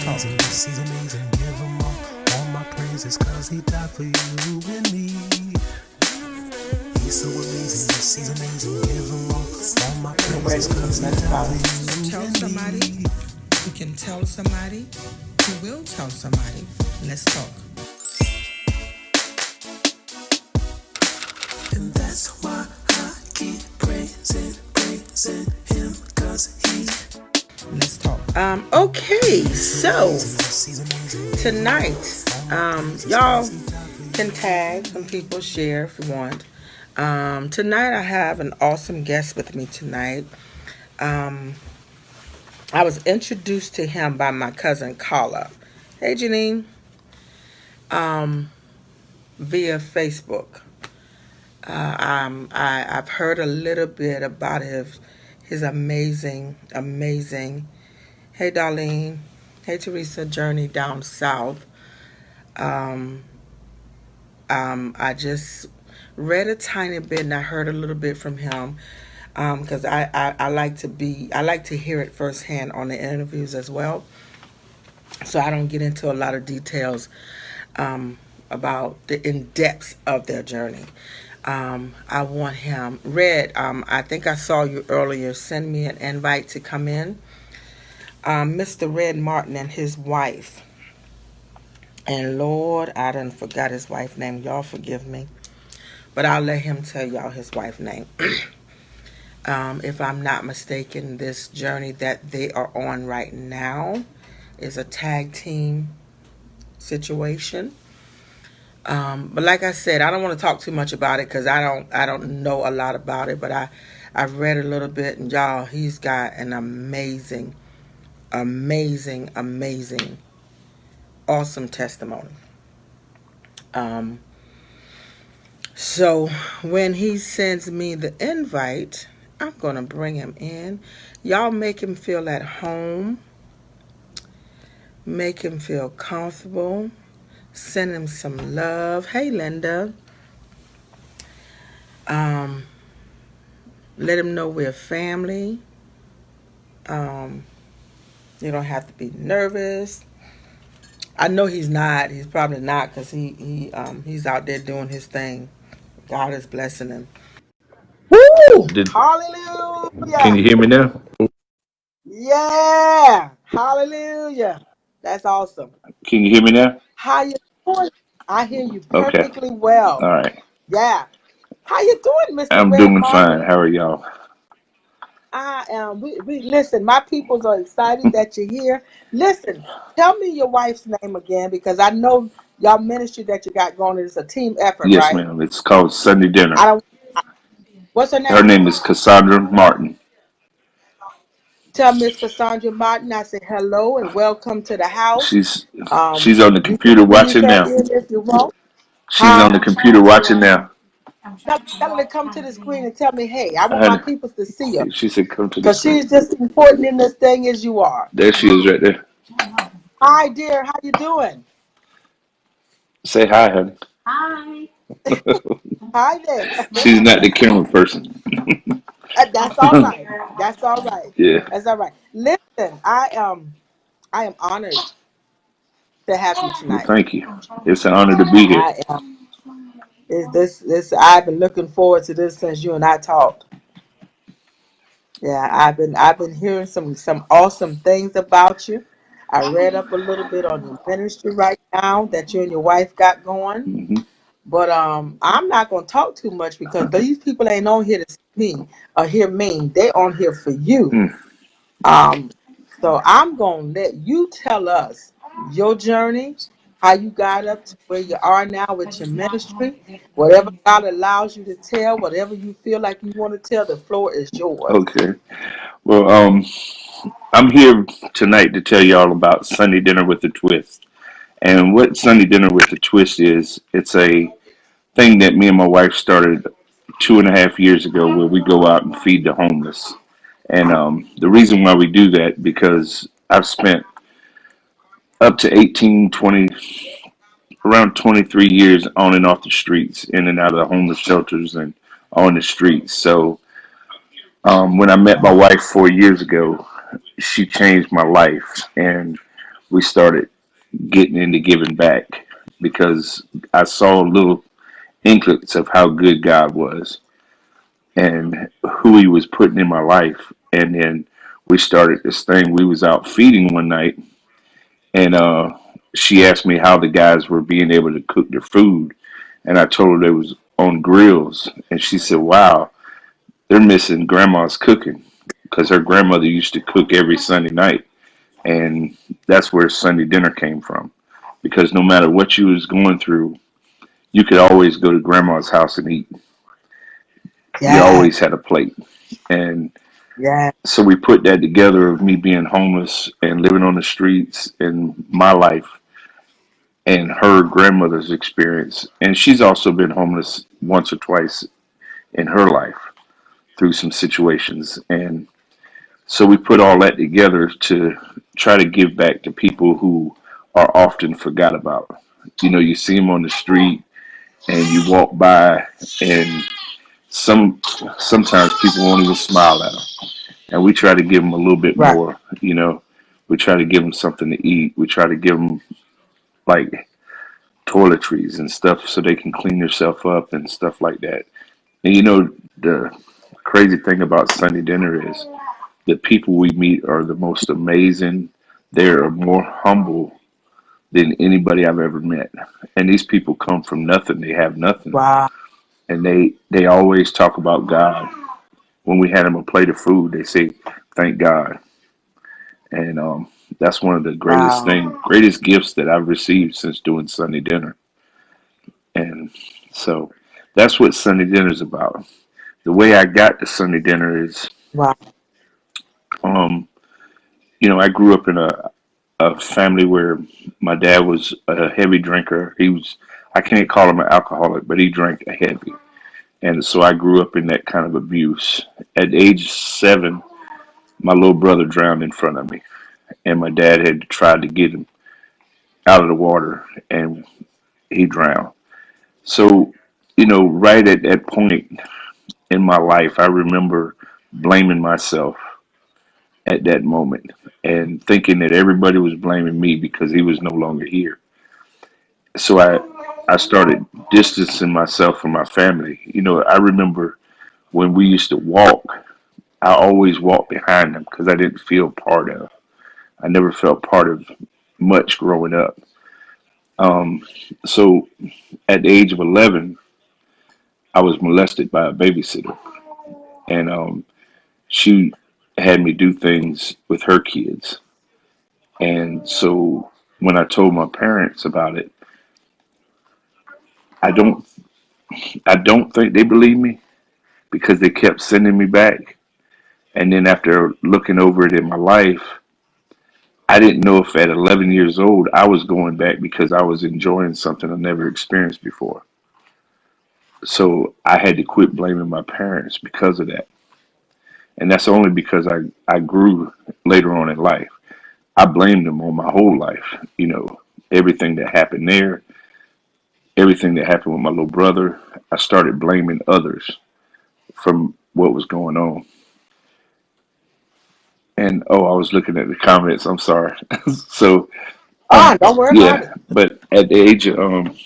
amazing, yes, he's amazing. Give him all my praises, cause he died for you and me. He's so amazing, yes, he's amazing. Give him all my praises, cause he died for you Tell and somebody me. who can tell somebody who will tell somebody. Let's talk. And that's why I keep praising him, cause he. Let's talk. Okay, so tonight, y'all can tag some people, share if you want. Tonight I have an awesome guest with me tonight. Um, I was introduced to him by my cousin Carla. Hey Janine, via Facebook. I've heard a little bit about his amazing. Hey Darlene, hey Teresa, journey down south. Um, I just read a tiny bit and I heard a little bit from him because I like to hear it firsthand on the interviews as well. So I don't get into a lot of details about the in depths of their journey. I want him. Red, I think I saw you earlier. Send me an invite to come in. Mr. Red Martin and his wife. And Lord, I done forgot his wife's name. Y'all forgive me. But I'll let him tell y'all his wife's name. If I'm not mistaken, this journey that they are on right now is a tag team situation. But like I said, I don't want to talk too much about it because I don't know a lot about it. But I've read a little bit, and y'all, he's got an amazing, awesome testimony. So when he sends me the invite, I'm gonna bring him in. Y'all make him feel at home. Make him feel comfortable. Send him some love. Hey, Linda. Let him know we're family. You don't have to be nervous. I know he's not. He's probably not because he's out there doing his thing. God is blessing him. Woo! Did can Hallelujah! you hear me now? Yeah! Hallelujah! That's awesome. Can you hear me now? How you doing? I hear you Okay. perfectly well. All right. Yeah. How you doing, Mr. I'm Red doing fine. Martin? How are y'all? I am. We listen. My peoples are excited that you're here. Listen, tell me your wife's name again because I know y'all ministry that you got going is a team effort, Yes, right? ma'am. It's called Sunday I Dinner. don't. What's her Her name? name is Cassandra Martin. Tell Miss Cassandra Martin I say hello and welcome to the house. She's she's on the You computer can leave watching her now. in if you want. She's Huh? on the computer watching now. Tell her to come to the screen and tell me, hey, I want my Honey, peoples to see her she said, "Come to the because screen." she's just as important in this thing as you are. There she is, right there. Hi, dear. How you doing? Say hi, honey. Hi there. She's not the camera person. That's all right. That's all right. Yeah. That's all right. Listen, I am honored to have you Well, tonight. thank you. It's an honor to be here. I am. Is this? I've been looking forward to this since you and I talked. Yeah, I've been hearing some awesome things about you. I read up a little bit on your ministry right now that you and your wife got going. Hmm. But I'm not gonna talk too much because these people ain't on here to see me or hear me. They on here for you. Mm. Um, so I'm gonna let you tell us your journey, how you got up to where you are now with your ministry. Whatever God allows you to tell, whatever you feel like you want to tell, the floor is yours. Okay. Well, I'm here tonight to tell y'all about Sunday Dinner with a Twist. And what Sunday Dinner with a Twist is, it's a thing that me and my wife started 2.5 years ago where we go out and feed the homeless. And the reason why we do that, because I've spent up to 18, 20, around 23 years on and off the streets, in and out of the homeless shelters and on the streets. So when I met my wife 4 years ago, she changed my life. And we started getting into giving back because I saw little inklings of how good God was and who He was putting in my life. And then we started this thing. We was out feeding one night, and she asked me how the guys were being able to cook their food, and I told her they was on grills, and she said, "Wow, they're missing Grandma's cooking because her grandmother used to cook every Sunday night." And that's where Sunday dinner came from, because no matter what you was going through, you could always go to Grandma's house and eat. You Yeah. always had a plate. And Yeah. so we put that together of me being homeless and living on the streets in my life and her grandmother's experience. And she's also been homeless once or twice in her life through some situations. And so we put all that together to try to give back to people who are often forgot about. You know, you see them on the street and you walk by, and sometimes people won't even smile at them. And we try to give them a little bit Right. more. You know, we try to give them something to eat. We try to give them like toiletries and stuff so they can clean themselves up and stuff like that. And you know, the crazy thing about Sunday dinner is the people we meet are the most amazing. They're more humble than anybody I've ever met. And these people come from nothing. They have nothing. Wow. And they always talk about God. When we had them a plate of food, they say, "Thank God." And that's one of the Wow. greatest gifts that I've received since doing Sunday dinner. And so that's what Sunday dinner is about. The way I got to Sunday dinner is, Wow. um, you know, I grew up in a family where my dad was a heavy drinker. I can't call him an alcoholic, but he drank heavy. And so I grew up in that kind of abuse. At age 7, my little brother drowned in front of me, and my dad had tried to get him out of the water, and he drowned. So, you know, right at that point in my life, I remember blaming myself at that moment and thinking that everybody was blaming me because he was no longer here. So I started distancing myself from my family. You know, I remember when we used to walk, I always walked behind them because I didn't feel part of. I never felt part of much growing up. Um, so at the age of 11, I was molested by a babysitter, and she had me do things with her kids. And so when I told my parents about it, I don't I don't think they believed me because they kept sending me back. And then after looking over it in my life, I didn't know if at 11 years old I was going back because I was enjoying something I never experienced before. So I had to quit blaming my parents because of that. And that's only because I grew later on in life. I blamed them on my whole life. You know, everything that happened there, everything that happened with my little brother, I started blaming others from what was going on. And oh, I was looking at the comments. I'm sorry. So Oh, don't worry about yeah, it. but at the age of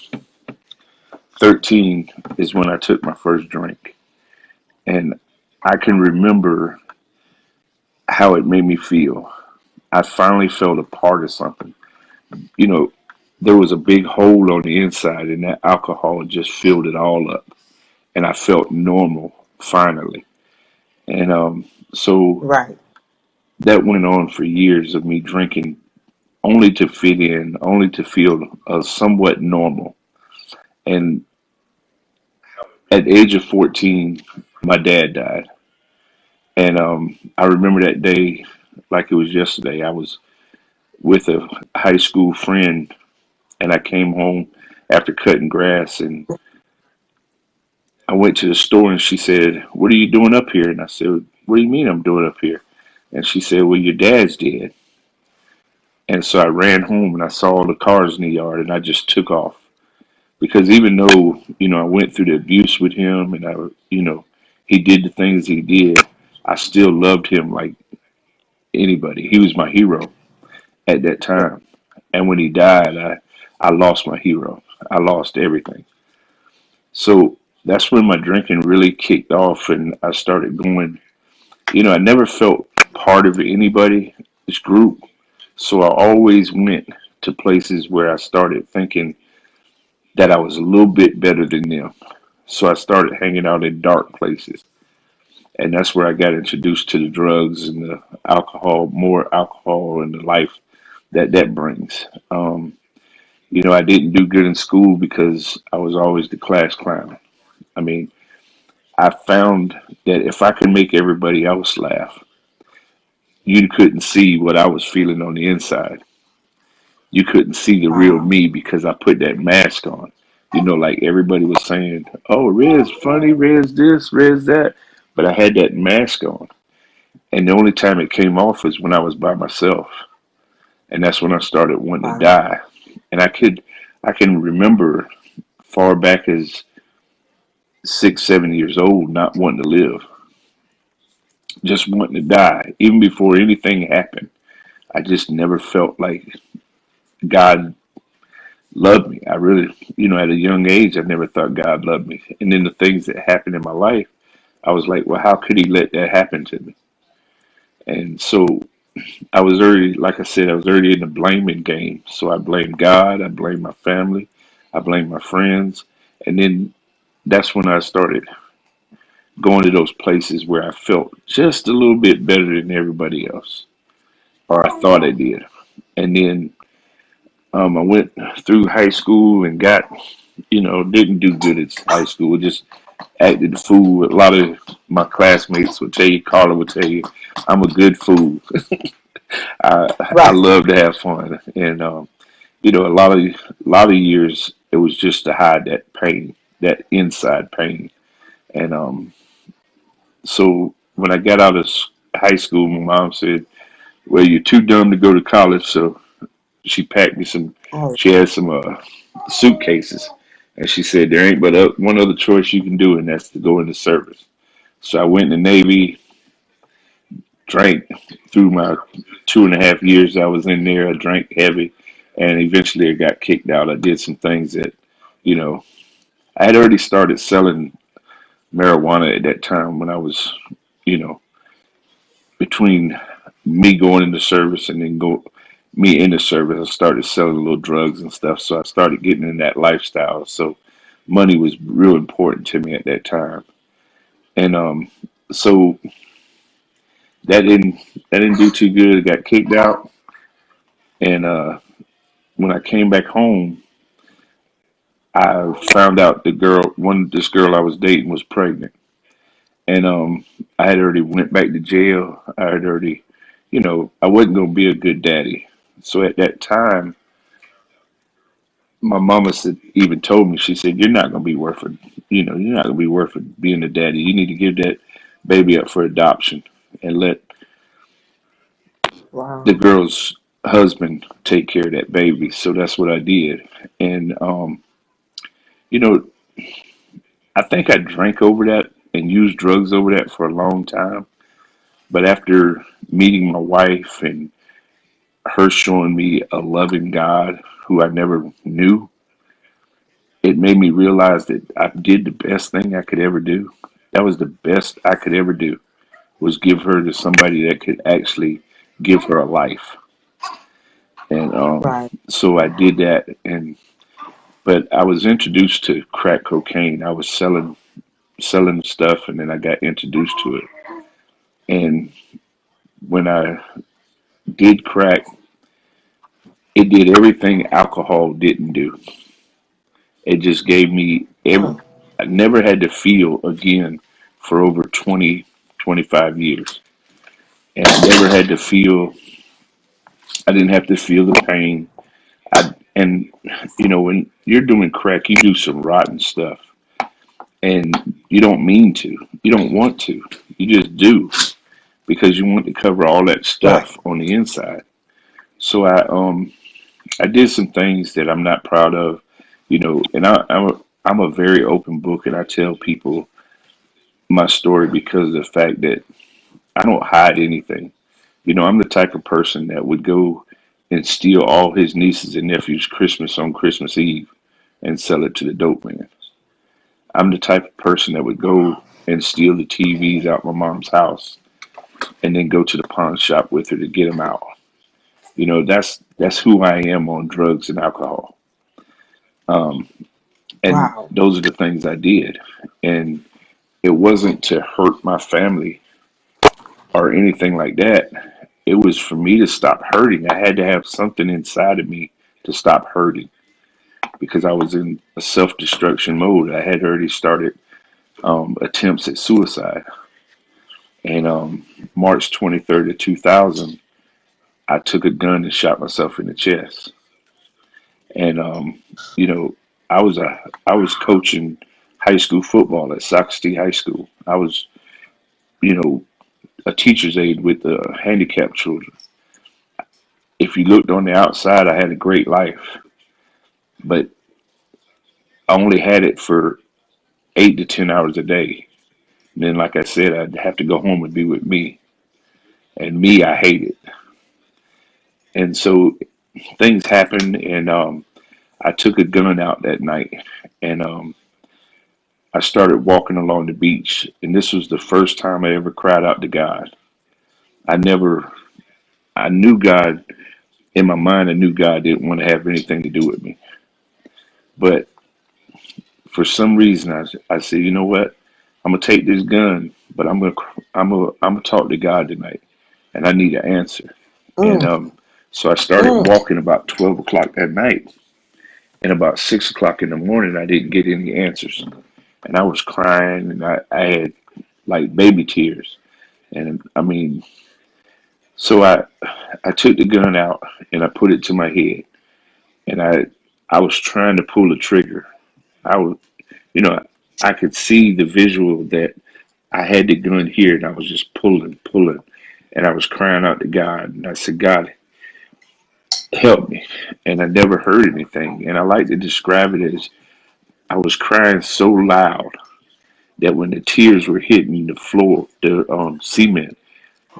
13 is when I took my first drink, and I can remember how it made me feel. I finally felt a part of something. You know, there was a big hole on the inside, and that alcohol just filled it all up, and I felt normal finally. And so Right. that went on for years of me drinking only to fit in, only to feel somewhat normal. And at the age of 14, my dad died. And I remember that day like it was yesterday. I was with a high school friend, and I came home after cutting grass, and I went to the store, and she said, "What are you doing up here?" And I said, "What do you mean I'm doing up here?" And she said, "Well, your dad's dead." And so I ran home, and I saw all the cars in the yard, and I just took off. Because even though, you know, I went through the abuse with him, and you know, he did the things he did, I still loved him like anybody. He was my hero at that time. And when he died, I lost my hero. I lost everything. So that's when my drinking really kicked off, and I started going. I never felt part of anybody, this group. So I always went to places where I started thinking that I was a little bit better than them. So I started hanging out in dark places. And that's where I got introduced to the drugs and the alcohol, more alcohol and the life that brings. I didn't do good in school because I was always the class clown. I mean, I found that if I could make everybody else laugh, you couldn't see what I was feeling on the inside. You couldn't see the real Wow. me because I put that mask on. Like everybody was saying, "Oh, Red's funny, Red's this, Red's that," but I had that mask on, and the only time it came off was when I was by myself, and that's when I started wanting to Wow. die. And I can remember far back as 6, 7 years old, not wanting to live, just wanting to die, even before anything happened. I just never felt like God loved me. I really, at a young age, I never thought God loved me. And then the things that happened in my life, I was like, well, how could He let that happen to me? And so I was already, like I said, I was already in the blaming game. So I blamed God, I blamed my family, I blamed my friends. And then that's when I started going to those places where I felt just a little bit better than everybody else, or I thought I did. And then I went through high school and didn't do good at high school. Just acted the fool. A lot of my classmates would tell you, Carla would tell you, I'm a good fool. I Right. love to have fun, and a lot of years it was just to hide that pain, that inside pain. And so when I got out of high school, my mom said, "Well, you're too dumb to go to college." So she packed me some. Oh, She had some suitcases, and she said there ain't but one other choice you can do, and that's to go into service. So I went in the Navy, drank through my 2.5 years I was in there. I drank heavy, and eventually I got kicked out. I did some things that, you know, I had already started selling marijuana at that time when I was, you know, between me going into service and then me in the service. I started selling little drugs and stuff, so I started getting in that lifestyle. So money was real important to me at that time, and so that didn't that didn't do too good. I got kicked out, and when I came back home, I found out this girl I was dating was pregnant, and I had already went back to jail. I had already, I wasn't gonna be a good daddy. So at that time, my mama said, even told me, she said, "You're not gonna be worth it. You're not gonna be worth it being a daddy. You need to give that baby up for adoption and let the wow. girl's husband take care of that baby." So that's what I did, and you know, I think I drank over that and used drugs over that for a long time. But after meeting my wife and her showing me a loving God who I never knew, it made me realize that I did the best thing I could ever do. That was the best I could ever do, was give her to somebody that could actually give her a life. And Right. so I did that. And but I was introduced to crack cocaine. I was selling stuff, and then I got introduced to it. And when I did crack, it did everything alcohol didn't do. It just gave me Mm. I never had to feel again for over 20, 25 years. And I never had to feel, I didn't have to feel the pain. And when you're doing crack, you do some rotten stuff, and you don't mean to, you don't want to, you just do because you want to cover all that Right. stuff on the inside. So I did some things that I'm not proud of, and I'm a very open book, and I tell people my story because of the fact that I don't hide anything. I'm the type of person that would go and steal all his nieces and nephews' Christmas on Christmas Eve and sell it to the dope man. I'm the type of person that would go and steal the TVs out my mom's house and then go to the pawn shop with her to get them out. You know, that's who I am on drugs and alcohol. Um, and Wow. those are the things I did. And it wasn't to hurt my family or anything like that. It was for me to stop hurting. I had to have something inside of me to stop hurting because I was in a self destruction mode. I had already started attempts at suicide. And March 23rd of 2000, I took a gun and shot myself in the chest. And you know, I was coaching high school football at Sockasty High School. I was, you know, a teacher's aide with the handicapped children. If you looked on the outside, I had a great life, but I only had it for 8 to 10 hours a day. And then, like I said, I'd have to go home and be with me, and me, I hated. And so things happened, and I took a gun out that night, and I started walking along the beach, and this was the first time I ever cried out to God. I never, I knew God in my mind. I knew God didn't want to have anything to do with me, but for some reason, I said, you know what? I'm gonna take this gun, but I'm gonna talk to God tonight, and I need an answer. And Mm, so I started mm, walking about 12 o'clock that night, and about 6 o'clock in the morning, I didn't get any answers, and I was crying, and I had like baby tears, and I mean, so I took the gun out and I put it to my head, and I was trying to pull the trigger. I was, you know, I could see the visual that I had the gun here, and I was just pulling, and I was crying out to God, and I said, God, help me, and I never heard anything, and I like to describe it as I was crying so loud that when the tears were hitting the floor, the cement,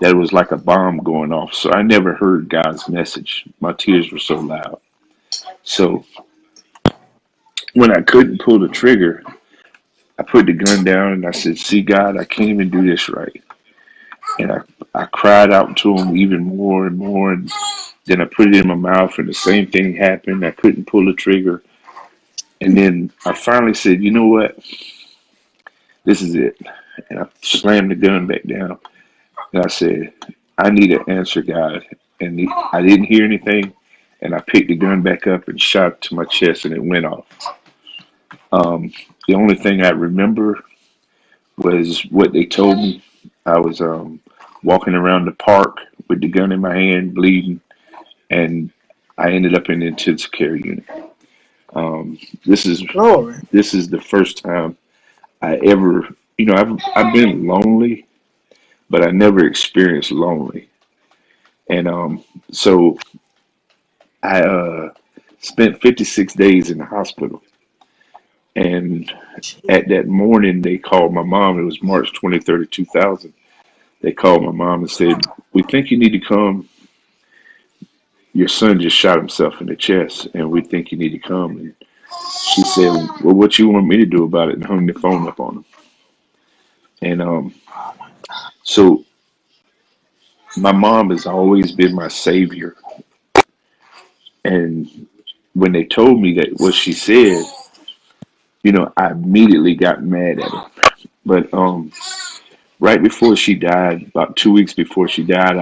that it was like a bomb going off. So I never heard God's message. My tears were so loud. So when I couldn't pull the trigger, I put the gun down and I said, see, God, I can't even do this right. And I cried out to him even more and more. And then I put it in my mouth and the same thing happened. I couldn't pull the trigger. And then I finally said, you know what? This is it. And I slammed the gun back down. And I said, I need an answer, God. And I didn't hear anything. And I picked the gun back up and shot it to my chest and it went off. Um, the only thing I remember was what they told me. I was walking around the park with the gun in my hand, bleeding, and I ended up in the intensive care unit. Um, this is glory. this is the first time I ever, I've been lonely, but I never experienced lonely. And so I spent 56 days in the hospital. And at that morning, they called my mom. It was March 23rd of 2000. They called my mom and said, we think you need to come. Your son just shot himself in the chest, and we think you need to come. And she said, well, what you want me to do about it? And hung the phone up on him. And so my mom has always been my savior. And when they told me that what she said, I immediately got mad at her. But right before she died, about 2 weeks before she died,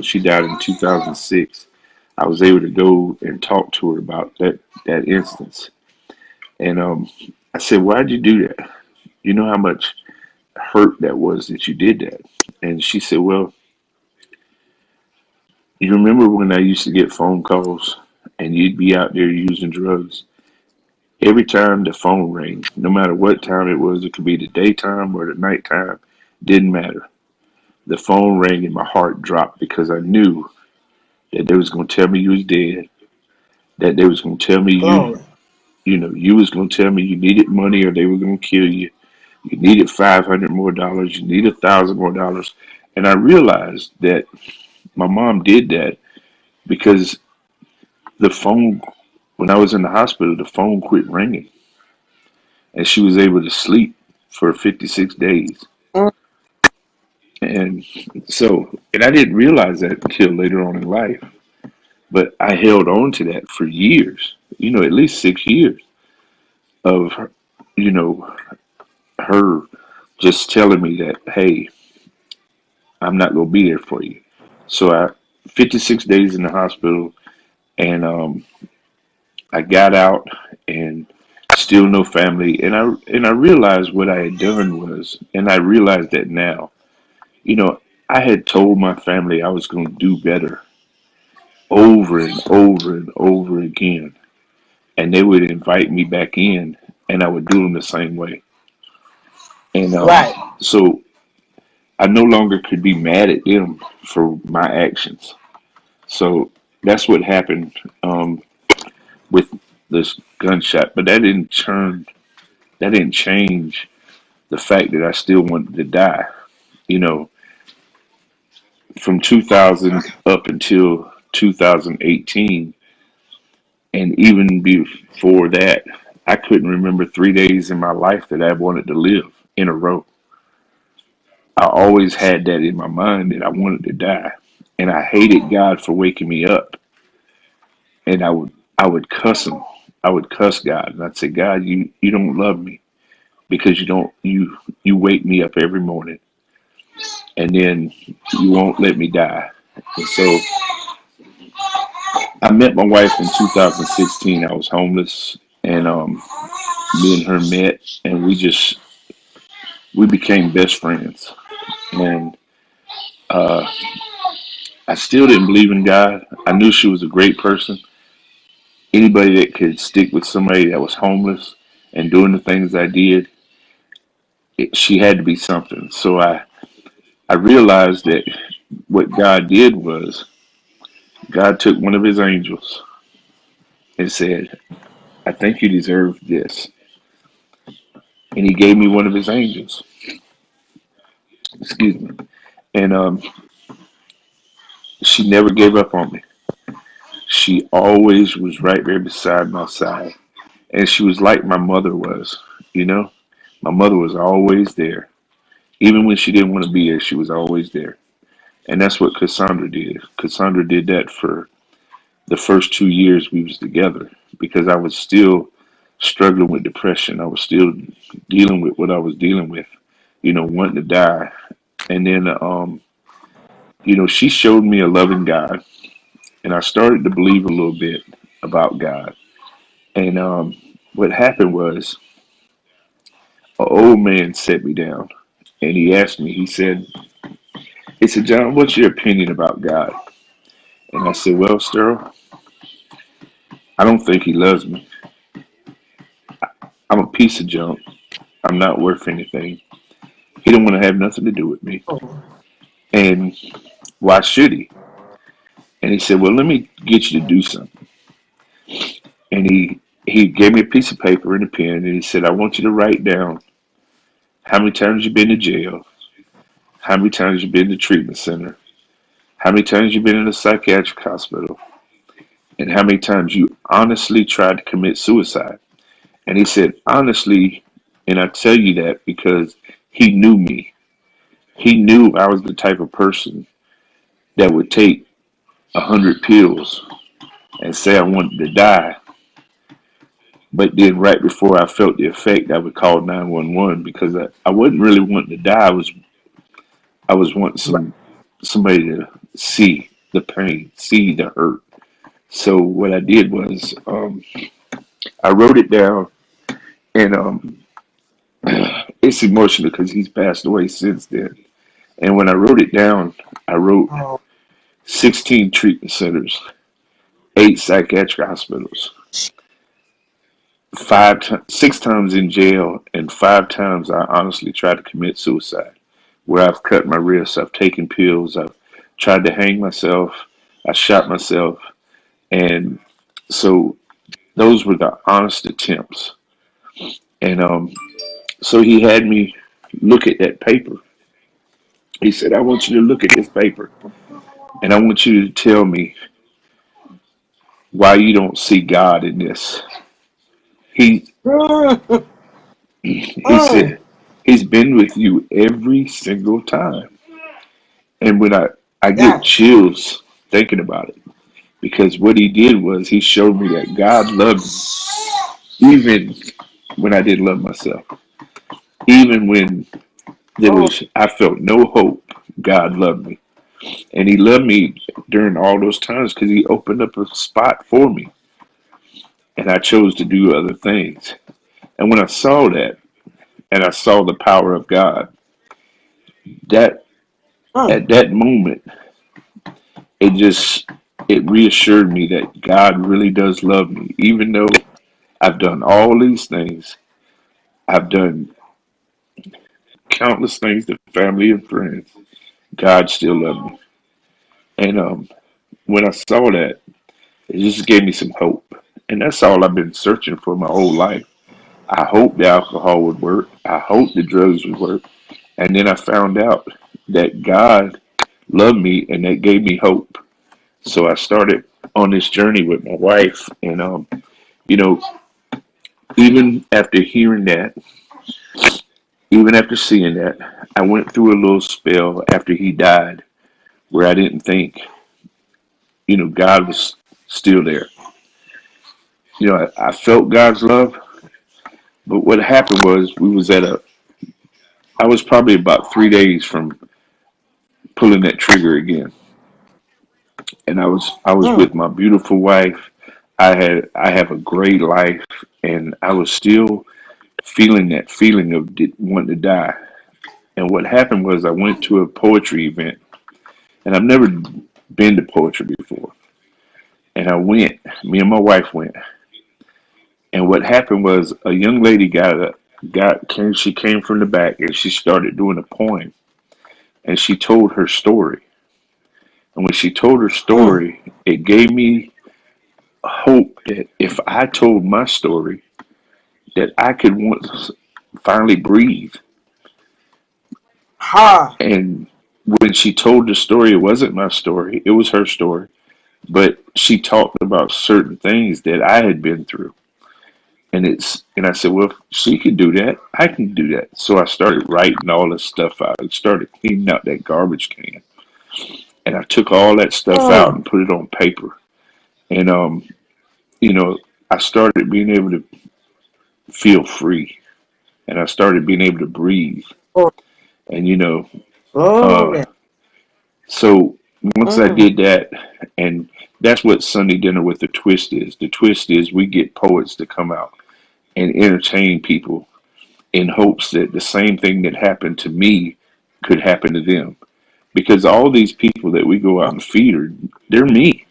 she died in 2006. I was able to go and talk to her about that instance. And I said, why'd you do that? You know how much hurt that was that you did that? And she said, well, you remember when I used to get phone calls and you'd be out there using drugs? Every time the phone rang, no matter what time it was, it could be the daytime or the nighttime, didn't matter. The phone rang and my heart dropped because I knew that they was gonna tell me you was dead, that they was gonna tell me Glory. you was gonna tell me you needed money or they were gonna kill you. You needed $500 more, you need $1,000 more. And I realized that my mom did that because the phone, when I was in the hospital, the phone quit ringing, and she was able to sleep for 56 days. Mm. And so, and I didn't realize that until later on in life, but I held on to that for years, at least 6 years of, you know, her just telling me that, hey, I'm not going to be there for you. So 56 days in the hospital, and I got out, and still no family. And I realized what I had done was, and I realized that now, you know, I had told my family I was going to do better over and over and over again, and they would invite me back in, and I would do them the same way. And Right. so I no longer could be mad at them for my actions. So that's what happened with this gunshot. But that didn't change the fact that I still wanted to die. You know, from 2000 up until 2018, and even before that, I couldn't remember 3 days in my life that I wanted to live in a row. I always had that in my mind that I wanted to die, and I hated God for waking me up. And I would cuss him. I would cuss God, and I'd say, God, you don't love me because you wake me up every morning, and then you won't let me die. And so I met my wife in 2016. I was homeless, and me and her met, and we became best friends. And uh, I still didn't believe in God. I knew she was a great person. Anybody that could stick with somebody that was homeless and doing the things I did, she had to be something. So I realized that what God did was God took one of his angels and said, I think you deserve this. And he gave me one of his angels. Excuse me. And she never gave up on me. She always was right there beside my side. And she was like my mother was, you know? My mother was always there. Even when she didn't want to be there, she was always there. And that's what Cassandra did. Cassandra did that for the first 2 years we was together because I was still struggling with depression. I was still dealing with what I was dealing with, wanting to die. And then, she showed me a loving God, and I started to believe a little bit about God. And what happened was, an old man sat me down, and he asked me. He said, John, what's your opinion about God? And I said, well, Sterl, I don't think he loves me. I'm a piece of junk. I'm not worth anything. He don't want to have nothing to do with me. And why should he? And he said, well, let me get you to do something. And he gave me a piece of paper and a pen, and he said, I want you to write down how many times you've been to jail, how many times you've been to treatment center, how many times you've been in a psychiatric hospital, and how many times you honestly tried to commit suicide. And he said, honestly, and I tell you that because he knew me. He knew I was the type of person that would take 100 pills and say I wanted to die, but then right before I felt the effect, I would call 911 because I wasn't really wanting to die. I was wanting somebody to see the pain, see the hurt. So what I did was I wrote it down, and it's emotional because he's passed away since then. And when I wrote it down, I wrote Oh, 16 treatment centers, 8 psychiatric hospitals, 6 times in jail, and 5 times I honestly tried to commit suicide, where I've cut my wrists, I've taken pills, I've tried to hang myself, I shot myself, and so those were the honest attempts. And so he had me look at that paper. He said, I want you to look at this paper, and I want you to tell me why you don't see God in this. He Mm, he mm. said he's been with you every single time. And when I get Yes. chills thinking about it, because what he did was he showed me that God loved me even when I didn't love myself. Even when Oh, I felt no hope, God loved me. And he loved me during all those times because he opened up a spot for me. And I chose to do other things. And when I saw that and I saw the power of God, that mm. at that moment it just it reassured me that God really does love me. Even though I've done all these things, I've done countless things to family and friends, God still loved me. And when I saw that, it just gave me some hope. And that's all I've been searching for my whole life. I hoped the alcohol would work. I hoped the drugs would work. And then I found out that God loved me and that gave me hope. So I started on this journey with my wife. And, you know, even after hearing that, even after seeing that, I went through a little spell after he died where I didn't think, God was still there. I felt God's love, but what happened was I was probably about 3 days from pulling that trigger again. And I was Mm. with my beautiful wife. I have a great life, and I was still feeling that feeling of wanting to die. And what happened was I went to a poetry event, and I've never been to poetry before. And I went, me and my wife went. And what happened was a young lady she came from the back and she started doing a poem, and she told her story. And when she told her Mm. story, it gave me hope that if I told my story, that I could once finally breathe. Ha. And when she told the story, it wasn't my story, it was her story. But she talked about certain things that I had been through. And I said, well, if she can do that, I can do that. So I started writing all this stuff out. I started cleaning out that garbage can. And I took all that stuff out Mm. and put it on paper. And you know, I started being able to feel free, and I started being able to breathe. Oh, And glory. so once I Mm. did that, and that's what Sunday dinner with the twist is. The twist is we get poets to come out and entertain people in hopes that the same thing that happened to me could happen to them. Because all these people that we go out and feed they're me.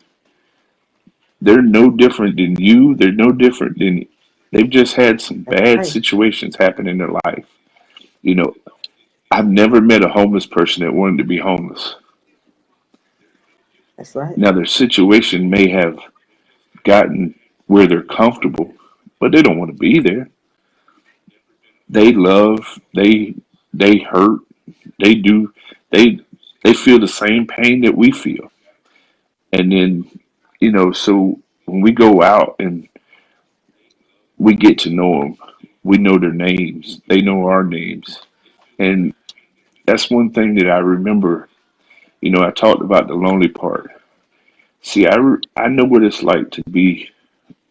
They're no different than you. They're no different than they've just had some That's bad right. situations happen in their life. You know, I've never met a homeless person that wanted to be homeless. That's right. Now their situation may have gotten where they're comfortable, but they don't want to be there. They love, they hurt, they do they they feel the same pain that we feel. And then, so when we go out and we get to know them, we know their names, they know our names. And that's one thing that I remember. I talked about the lonely part. See, I know what it's like to be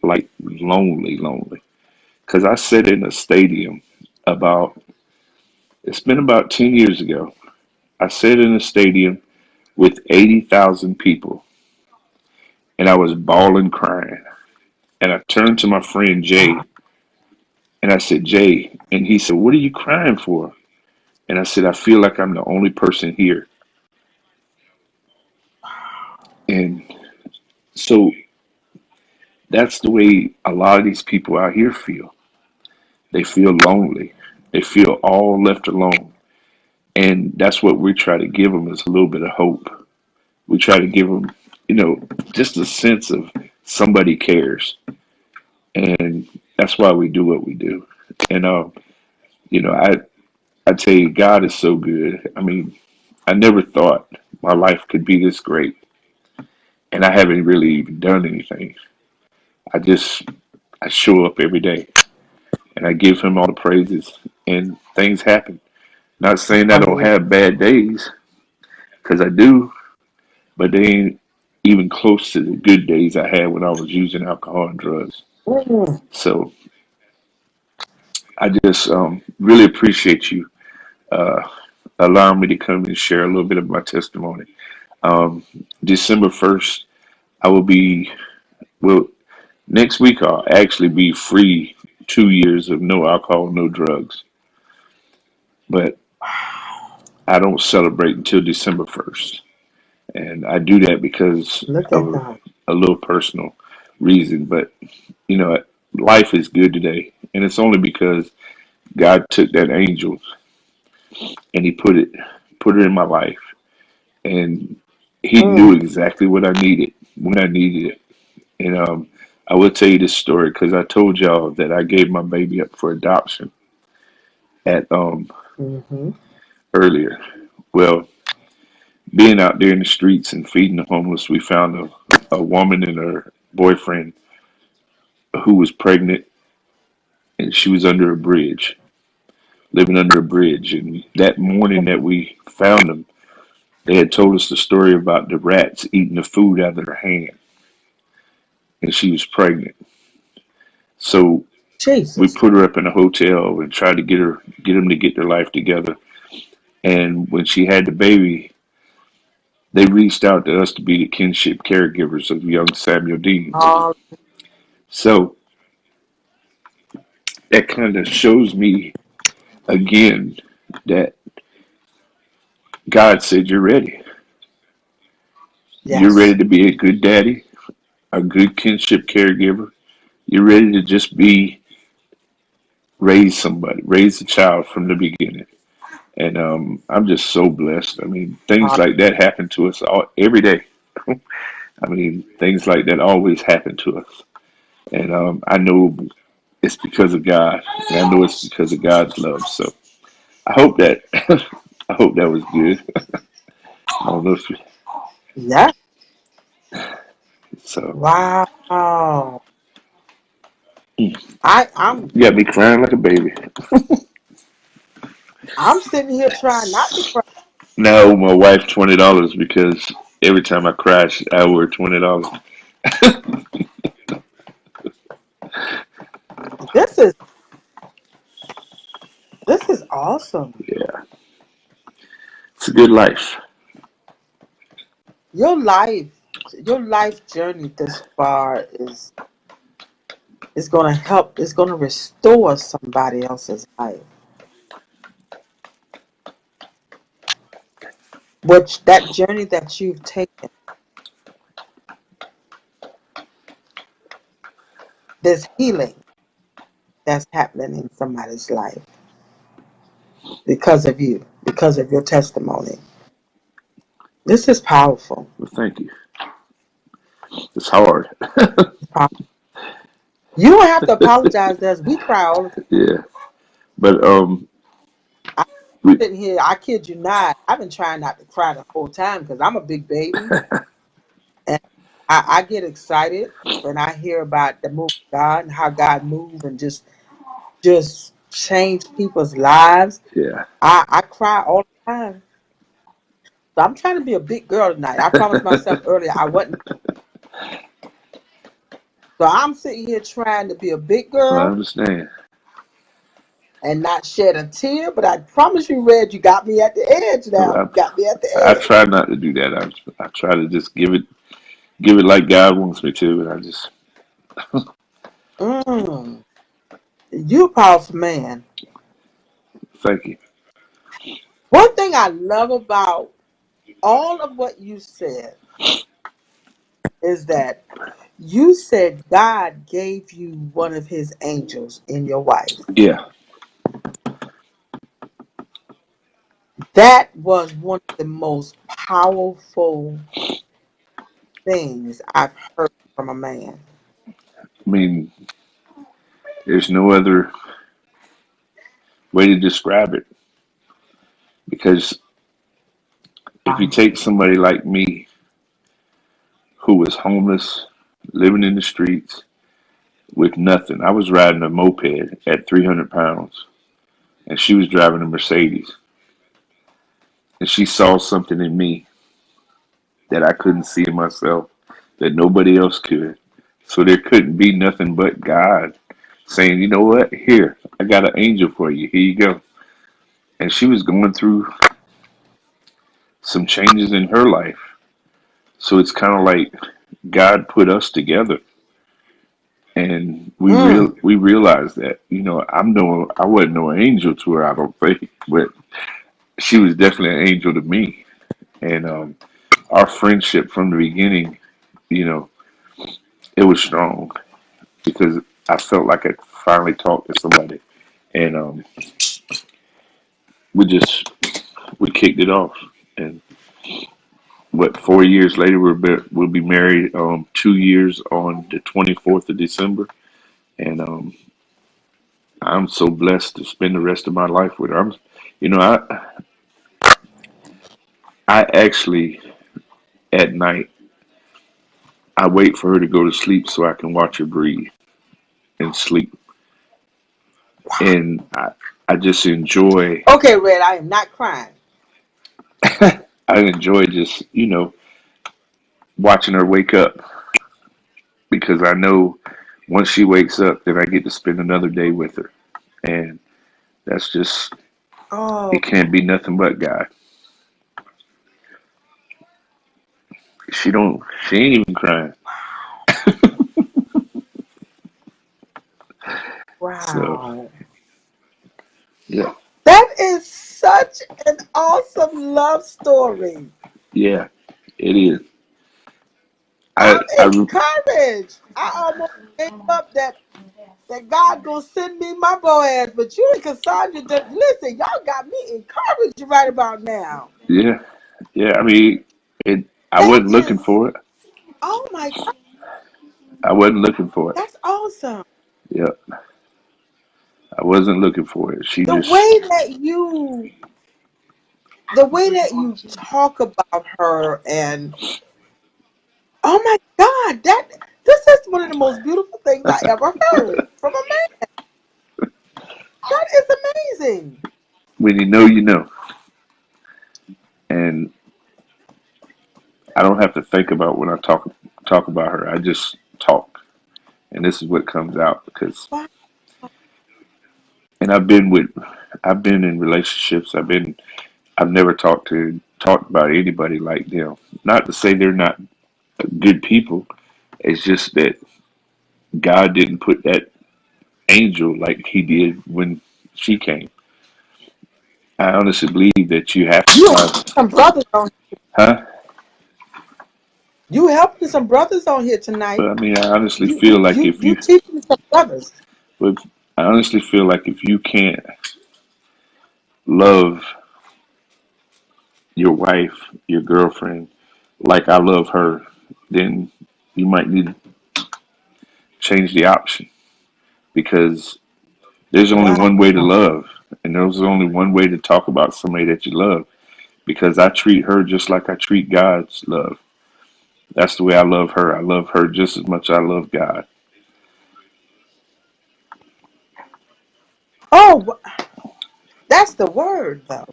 like lonely. Because I sat in a stadium about, it's been about 10 years ago. I sat in a stadium with 80,000 people, and I was bawling, crying. And I turned to my friend Ah, Jay, and I said, Jay, and he said, what are you crying for? And I said, I feel like I'm the only person here. And so that's the way a lot of these people out here feel. They feel lonely. They feel all left alone. And that's what we try to give them is a little bit of hope. We try to give them, just a sense of somebody cares. And that's why we do what we do. And, you know, I, I tell you, God is so good. I mean, I never thought my life could be this great. And I haven't really even done anything. I just I show up every day and I give him all the praises, and things happen. Not saying I don't Hallelujah. have bad days, because I do, but they ain't even close to the good days I had when I was using alcohol and drugs. Mm, So I just really appreciate you uh, allowing me to come and share a little bit of my testimony. Um, December 1st, I will be, well, next week I'll actually be free 2 years of no alcohol, no drugs. But I don't celebrate until December 1st. And I do that because look at of God. a little personal reason. But, you know, life is good today. And it's only because God took that angel and he put it in my life. And he knew Mm, exactly what I needed when I needed it. And I will tell you this story because I told y'all that I gave my baby up for adoption at mm-hmm. earlier. Well, being out there in the streets and feeding the homeless, we found a woman and her boyfriend who was pregnant, and she was under a bridge, living under a bridge. And that morning that we found them, they had told us the story about the rats eating the food out of her hand, and she was pregnant. So we Jesus. put her up in a hotel and tried to get them to get their life together. And when she had the baby, they reached out to us to be the kinship caregivers of young Samuel Dean. Oh, So that kind of shows me again that God said, "You're ready. You're ready yes. to be a good daddy, a good kinship caregiver. You're ready to just be raise a child from the beginning." And I'm just so blessed. I mean, things Uh, like that happen to us every day. I mean, things like that always happen to us. And I know it's because of God, and I know it's because of God's love. So I hope that I hope that was good. I don't know if yeah. so. Wow. You I'm got me crying like a baby. I'm sitting here trying not to cry. Now I owe my wife $20 because every time I crash, I owe her $20. This is this is awesome. Yeah, it's a good life. Your life, your life journey this far is gonna help. It's gonna restore somebody else's life. Which that journey that you've taken, there's healing that's happening in somebody's life because of you, because of your testimony. This is powerful. Well, thank you. It's hard. It's powerful. You don't have to apologize to us. We cry all the time. Yeah, but I'm we, sitting here, I kid you not. I've been trying not to cry the whole time because I'm a big baby. And I get excited when I hear about the move of God and how God moves and just change people's lives. yeah. I cry all the time. So I'm trying to be a big girl tonight. I promised myself earlier I wasn't. So I'm sitting here trying to be a big Well, I girl understand. and not shed a tear. But I promise you, Red, you got me at the edge now. Well, You got me at the I edge. try not to do that. I try to just give it like God wants me to, and I just Mm, you a powerful man. thank you. One thing I love about all of what you said is that you said God gave you one of his angels in your wife. Yeah, That was one of the most powerful things I've heard from a man. I mean, there's no other way to describe it because if you Wow. take somebody like me who was homeless, living in the streets, with nothing. I was riding a moped at 300 pounds, and she was driving a Mercedes. And she saw something in me that I couldn't see in myself, that nobody else could. So there couldn't be nothing but God saying, you know what? Here, I got an angel for you. Here you go. And she was going through some changes in her life. So it's kind of like God put us together. And Mm. we realized that, I wasn't no angel to her, I don't think, but she was definitely an angel to me. And our friendship from the beginning, you know, it was strong because I felt like I finally talked to somebody, and we just we kicked it off. And 4 years later, we'll be married 2 years on the 24th of December, and I'm so blessed to spend the rest of my life with her. You know, I actually at night I wait for her to go to sleep so I can watch her breathe and sleep, and I just enjoy. Okay, Red, I am not crying. I enjoy just watching her wake up because I know once she wakes up, then I get to spend another day with her, and that's just Oh, it. Can't be nothing but God. She don't. She ain't even crying. So wow. yeah, That is such an awesome love story. yeah, it is. I I'm I encouraged. I almost gave up that God gonna send me my Boaz, but you and Cassandra, listen, y'all got me encouraged right about now. yeah, yeah. I mean, it. I That wasn't looking is, for it. oh my God, I wasn't looking for it. that's awesome. Yeah, I wasn't looking for it. She The just. way that you, the way that you talk about her, and oh my God, this is one of the most beautiful things I ever heard from a man. That is amazing. When you know, you know, and I don't have to think about when I talk about her. I just talk, and this is what comes out because. Wow. And I've been in relationships. I've never talked about anybody like them. Not to say they're not good people. It's just that God didn't put that angel like He did when she came. I honestly believe that you have to You find, some brothers on huh? you helping some brothers on here tonight. But I mean, I honestly You feel you like you if you you, teaching some brothers. but I honestly feel like if you can't love your wife, your girlfriend, like I love her, then you might need to change the option because there's only Wow. one way to love, and there's only one way to talk about somebody that you love. Because I treat her just like I treat God's love. That's the way I love her. I love her just as much as I love God. Oh, that's the word though.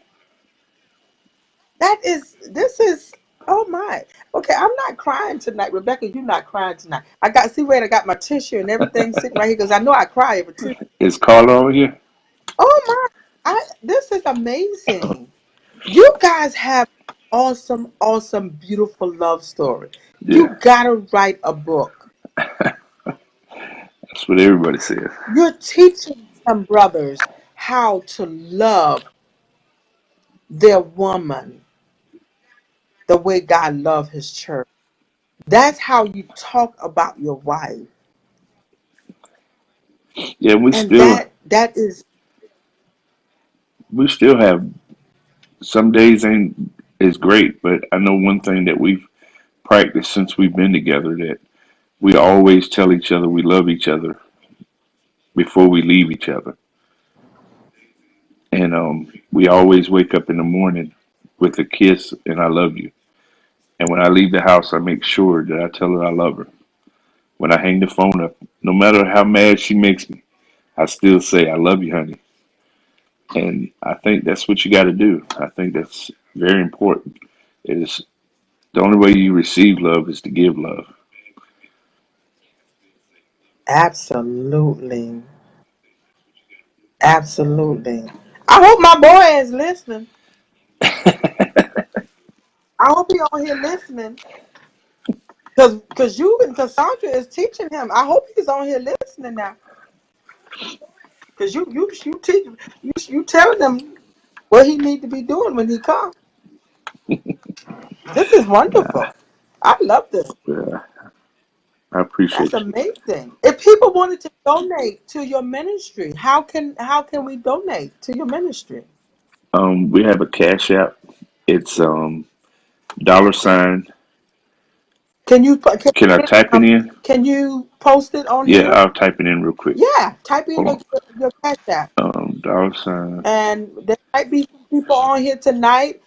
This is, oh my. Okay, I'm not crying tonight. Rebecca, you're not crying tonight. See where I got my tissue and everything sitting right here because I know I cry every tissue. Is Carla over here? Oh my, this is amazing. You guys have awesome, awesome, beautiful love story. You Yeah, gotta write a book. that's what everybody says. You're teaching some brothers how to love their woman the way God loved his church. That's how you talk about your wife. Yeah, And that is, we still have some days ain't is great, but I know one thing that we've practiced since we've been together that we always tell each other we love each other before we leave each other, and we always wake up in the morning with a kiss and I love you. And when I leave the house, I make sure that I tell her I love her. When I hang the phone up, no matter how mad she makes me, I still say, I love you, honey. And I think that's what you got to do. I think that's very important. Is the only way you receive love is to give love. Absolutely. Absolutely. I hope my boy is listening. I hope he on here listening. Cause you and Cassandra is teaching him. I hope he's on here listening now. Cause you teach you telling him what he need to be doing when he comes. This is Nah, wonderful. I love this. uh, I That's appreciate you. amazing. If people wanted to donate to your ministry, how can we donate to your ministry? We have a cash app. It's dollar sign. Can you put- can Can I type it um in? can you post it on Yeah, here? I'll type it in real quick. Yeah, type in Hold on. your cash app. Dollar sign And there might be some people on here tonight.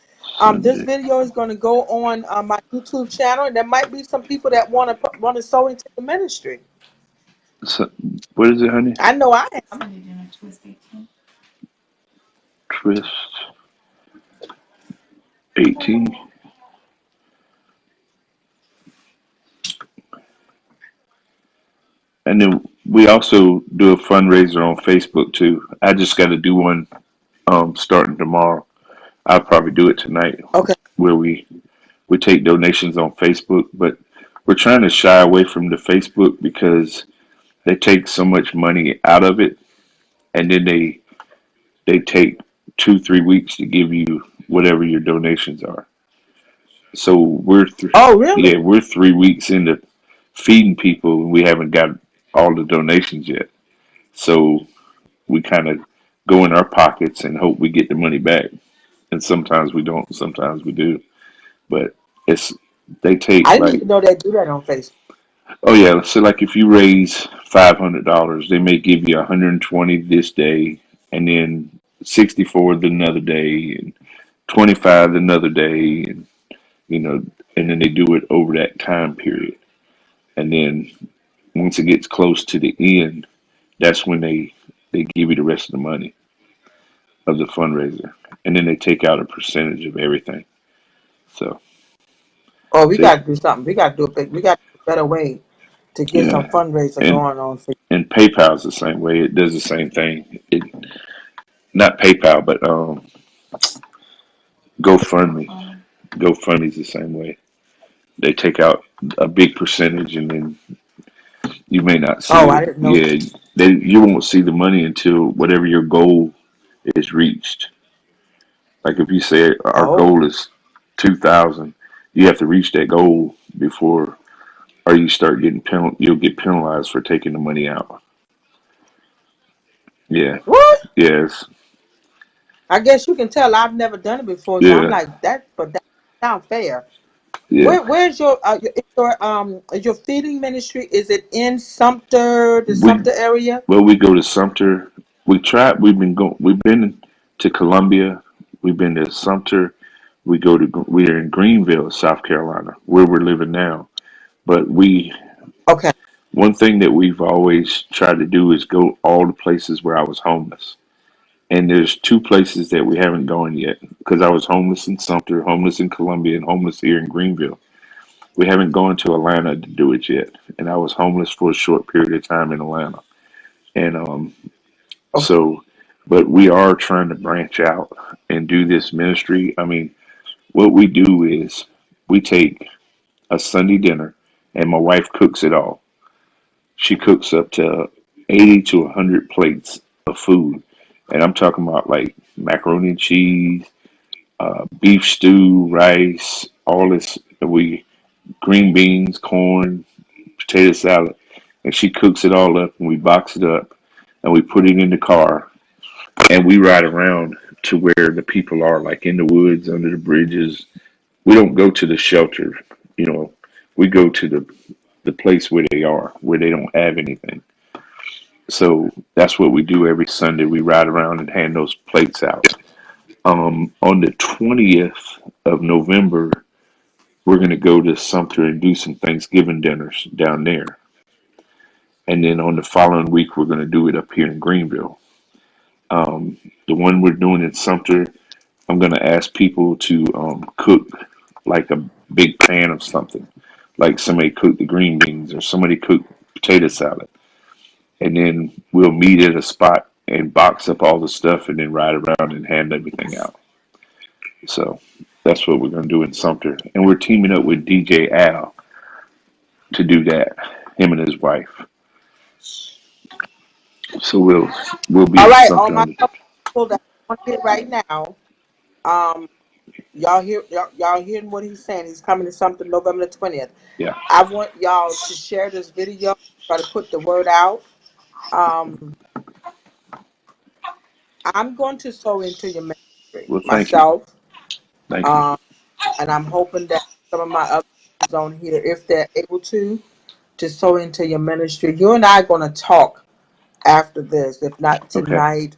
This Sunday. video is going to go on my YouTube channel, and there might be some people that want to sow into the ministry. So, what is it, honey? I know I am. Twist 18. And then we also do a fundraiser on Facebook too. I just got to do one starting tomorrow. I'll probably do it tonight, Okay. where we take donations on Facebook, but we're trying to shy away from the Facebook because they take so much money out of it, and then they take 2-3 weeks to give you whatever your donations are. So Oh, really? yeah, we're 3 weeks into feeding people, and we haven't got all the donations yet. So we kind of go in our pockets and hope we get the money back. And sometimes we don't, sometimes we do. But it's they take I didn't like, even know they do that on Facebook. oh yeah, so like if you raise $500, they may give you 120 this day, and then 64 the another day, and 25 another day, and you know, and then they do it over that time period. And then once it gets close to the end, that's when they give you the rest of the money of the fundraiser, and then they take out a percentage of everything. So Oh, we they, got to do something. We got to do a big. We got to do a better way to get some yeah, fundraiser and going on. and PayPal's the same way. It does the same thing. It not PayPal, but GoFundMe. GoFundMe's the same way. They take out a big percentage, and then you may not see Oh, I the didn't know that. yeah. You won't see the money until whatever your goal is reached. Like if you say our Oh, goal is 2,000, you have to reach that goal before, or you start getting you'll get penalized for taking the money out. Yeah, what? yes, I guess you can tell I've never done it before, so I'm yeah, like that. But that sounds fair. yeah. Where's your feeding ministry? Is it in Sumter, the We Sumter area? well, we go to Sumter. We tried. We've been going. We've been to Columbia. We've been to Sumter. We're in Greenville, South Carolina, where we're living now. But Okay. one thing that we've always tried to do is go all the places where I was homeless. And there's two places that we haven't gone yet because I was homeless in Sumter, homeless in Columbia, and homeless here in Greenville. We haven't gone to Atlanta to do it yet, and I was homeless for a short period of time in Atlanta. And Okay. so, but we are trying to branch out and do this ministry. I mean, what we do is we take a Sunday dinner, and my wife cooks it all. She cooks up to 80 to 100 plates of food, and I'm talking about like macaroni and cheese, beef stew, rice, all this. We green beans, corn, potato salad, and she cooks it all up, and we box it up, and we put it in the car, and we ride around to where the people are, like in the woods, under the bridges. We don't go to the shelter, you know. We go to the place where they are, where they don't have anything. So that's what we do every Sunday. We ride around and hand those plates out. On the 20th of November, we're going to go to Sumter and do some Thanksgiving dinners down there. and then on the following week we're going to do it up here in Greenville. The one we're doing in Sumter, I'm going to ask people to cook like a big pan of something, like somebody cooked the green beans or somebody cooked potato salad, and then we'll meet at a spot and box up all the stuff and then ride around and hand everything out. So that's what we're going to do in Sumter, and we're teaming up with DJ Al to do that. Him and his wife. So we'll be All in right, all Sumter my on. people that on here right now. Um, y'all hearing what he's saying? He's coming to something November the 20th. Yeah. I want y'all to share this video. Try to put the word out. Um, I'm going to sow into your ministry Well, thank you. myself. Thank you. Um, and I'm hoping that some of my other friends on here, if they're able to sow into your ministry. You and I are going to talk after this. If not Okay. tonight,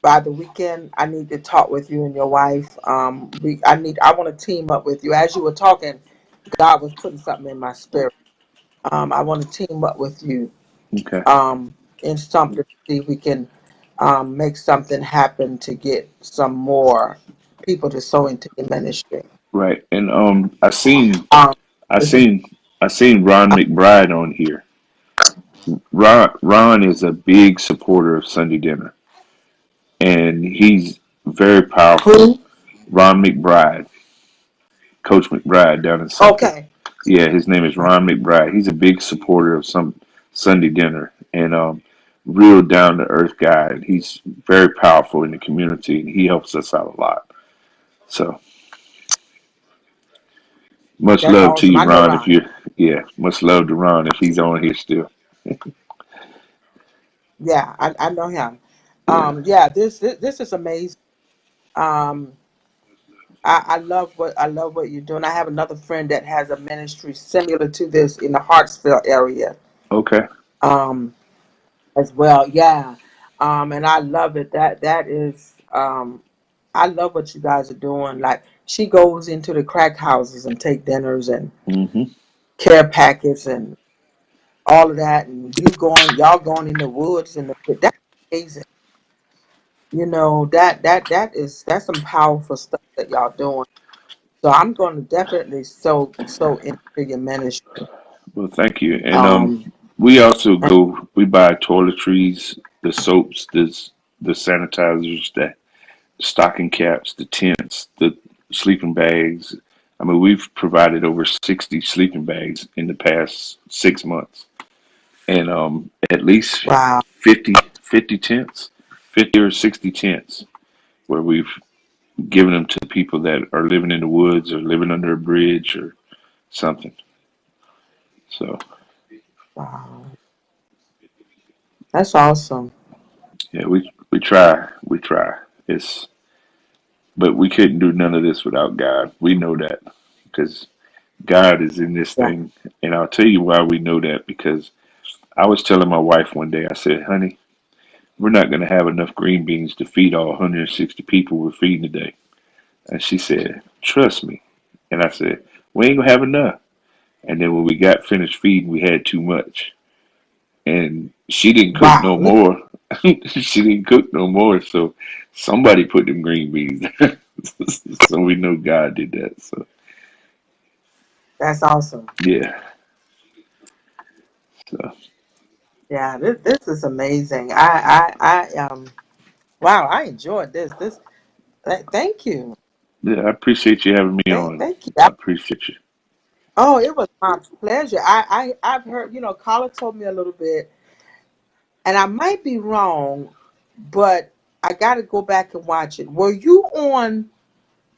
by the weekend, I need to talk with you and your wife. I want to team up with you. As you were talking, God was putting something in my spirit. I want to team up with you Okay. in something to see if we can make something happen to get some more people to sow into your ministry. Right. And I seen Um, I this is seen I seen Ron McBride on here. Ron is a big supporter of Sunday dinner, and he's very powerful. who? Ron McBride, Coach McBride down in Sumter. Okay. Yeah, his name is Ron McBride. He's a big supporter of some Sunday dinner, and real down to earth guy. And he's very powerful in the community, and he helps us out a lot. So much That's love to awesome. you, I know Ron. If Ron. you, yeah, much love to Ron if he's on here still. Yeah, I know him. Yeah. Yeah, this is amazing. Um, I love what you're doing. I have another friend that has a ministry similar to this in the Hartsville area. Okay. Um, as well. Yeah. And I love it. That is I love what you guys are doing. Like she goes into the crack houses and take dinners and Hmm. care packets and all of that, and y'all going in the woods and that's amazing. You know that's some powerful stuff that y'all doing. So I'm going to definitely so into your ministry. Well, thank you. And Um, we also go. We buy toiletries, the soaps, the sanitizers, the stocking caps, the tents, the sleeping bags. I mean, we've provided over 60 sleeping bags in the past 6 months, and at least wow, 50 tents, 50 or 60 tents, where we've given them to people that are living in the woods or living under a bridge or something. So wow, that's awesome. yeah, we try. It's but we couldn't do none of this without God. We know that because God is in this Yeah, thing, and I'll tell you why we know that because I was telling my wife one day, I said, "Honey, we're not going to have enough green beans to feed all 160 people we're feeding today." And she said, "Trust me." And I said, "We ain't gonna have enough." And then when we got finished feeding, we had too much, and she didn't cook no wow, look, more. She didn't cook no more, so somebody put them green beans. So we know God did that. So that's awesome. yeah, so Yeah, this is amazing. Wow, I enjoyed this. Thank you. yeah, I appreciate you having me on. Thank you. I appreciate you. Oh, it was my pleasure. I've heard, Carla told me a little bit, and I might be wrong, but I got to go back and watch it. Were you on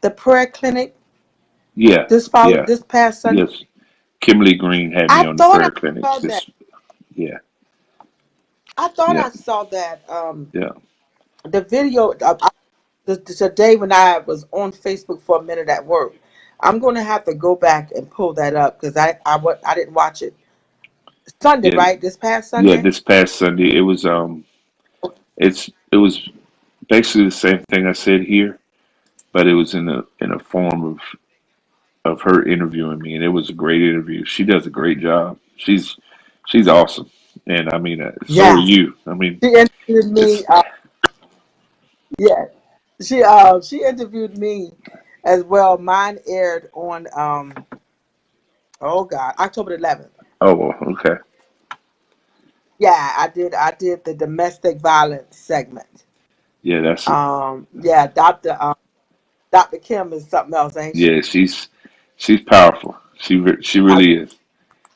the prayer clinic Yeah, yeah, this past Sunday? yes. Kimberly Green had me I on the thought I prayer clinic. saw that. This, yeah, I thought yeah, I saw that. yeah, The video. The day when I was on Facebook for a minute at work. I'm going to have to go back and pull that up because I didn't watch it Sunday, yeah, right? This past yeah. Sunday. This past Sunday, it was basically the same thing I said here, but it was in a form of her interviewing me, and it was a great interview. She does a great job. She's awesome, and I mean, so are Yeah, you. I mean, she interviewed me. it's Yeah, she interviewed me as well. Mine aired on oh God, October 11th. oh well, okay, Yeah, I did the domestic violence segment. yeah, that's it. Yeah, Dr. Kim is something else, ain't she? Yeah, she's powerful. She I, really is.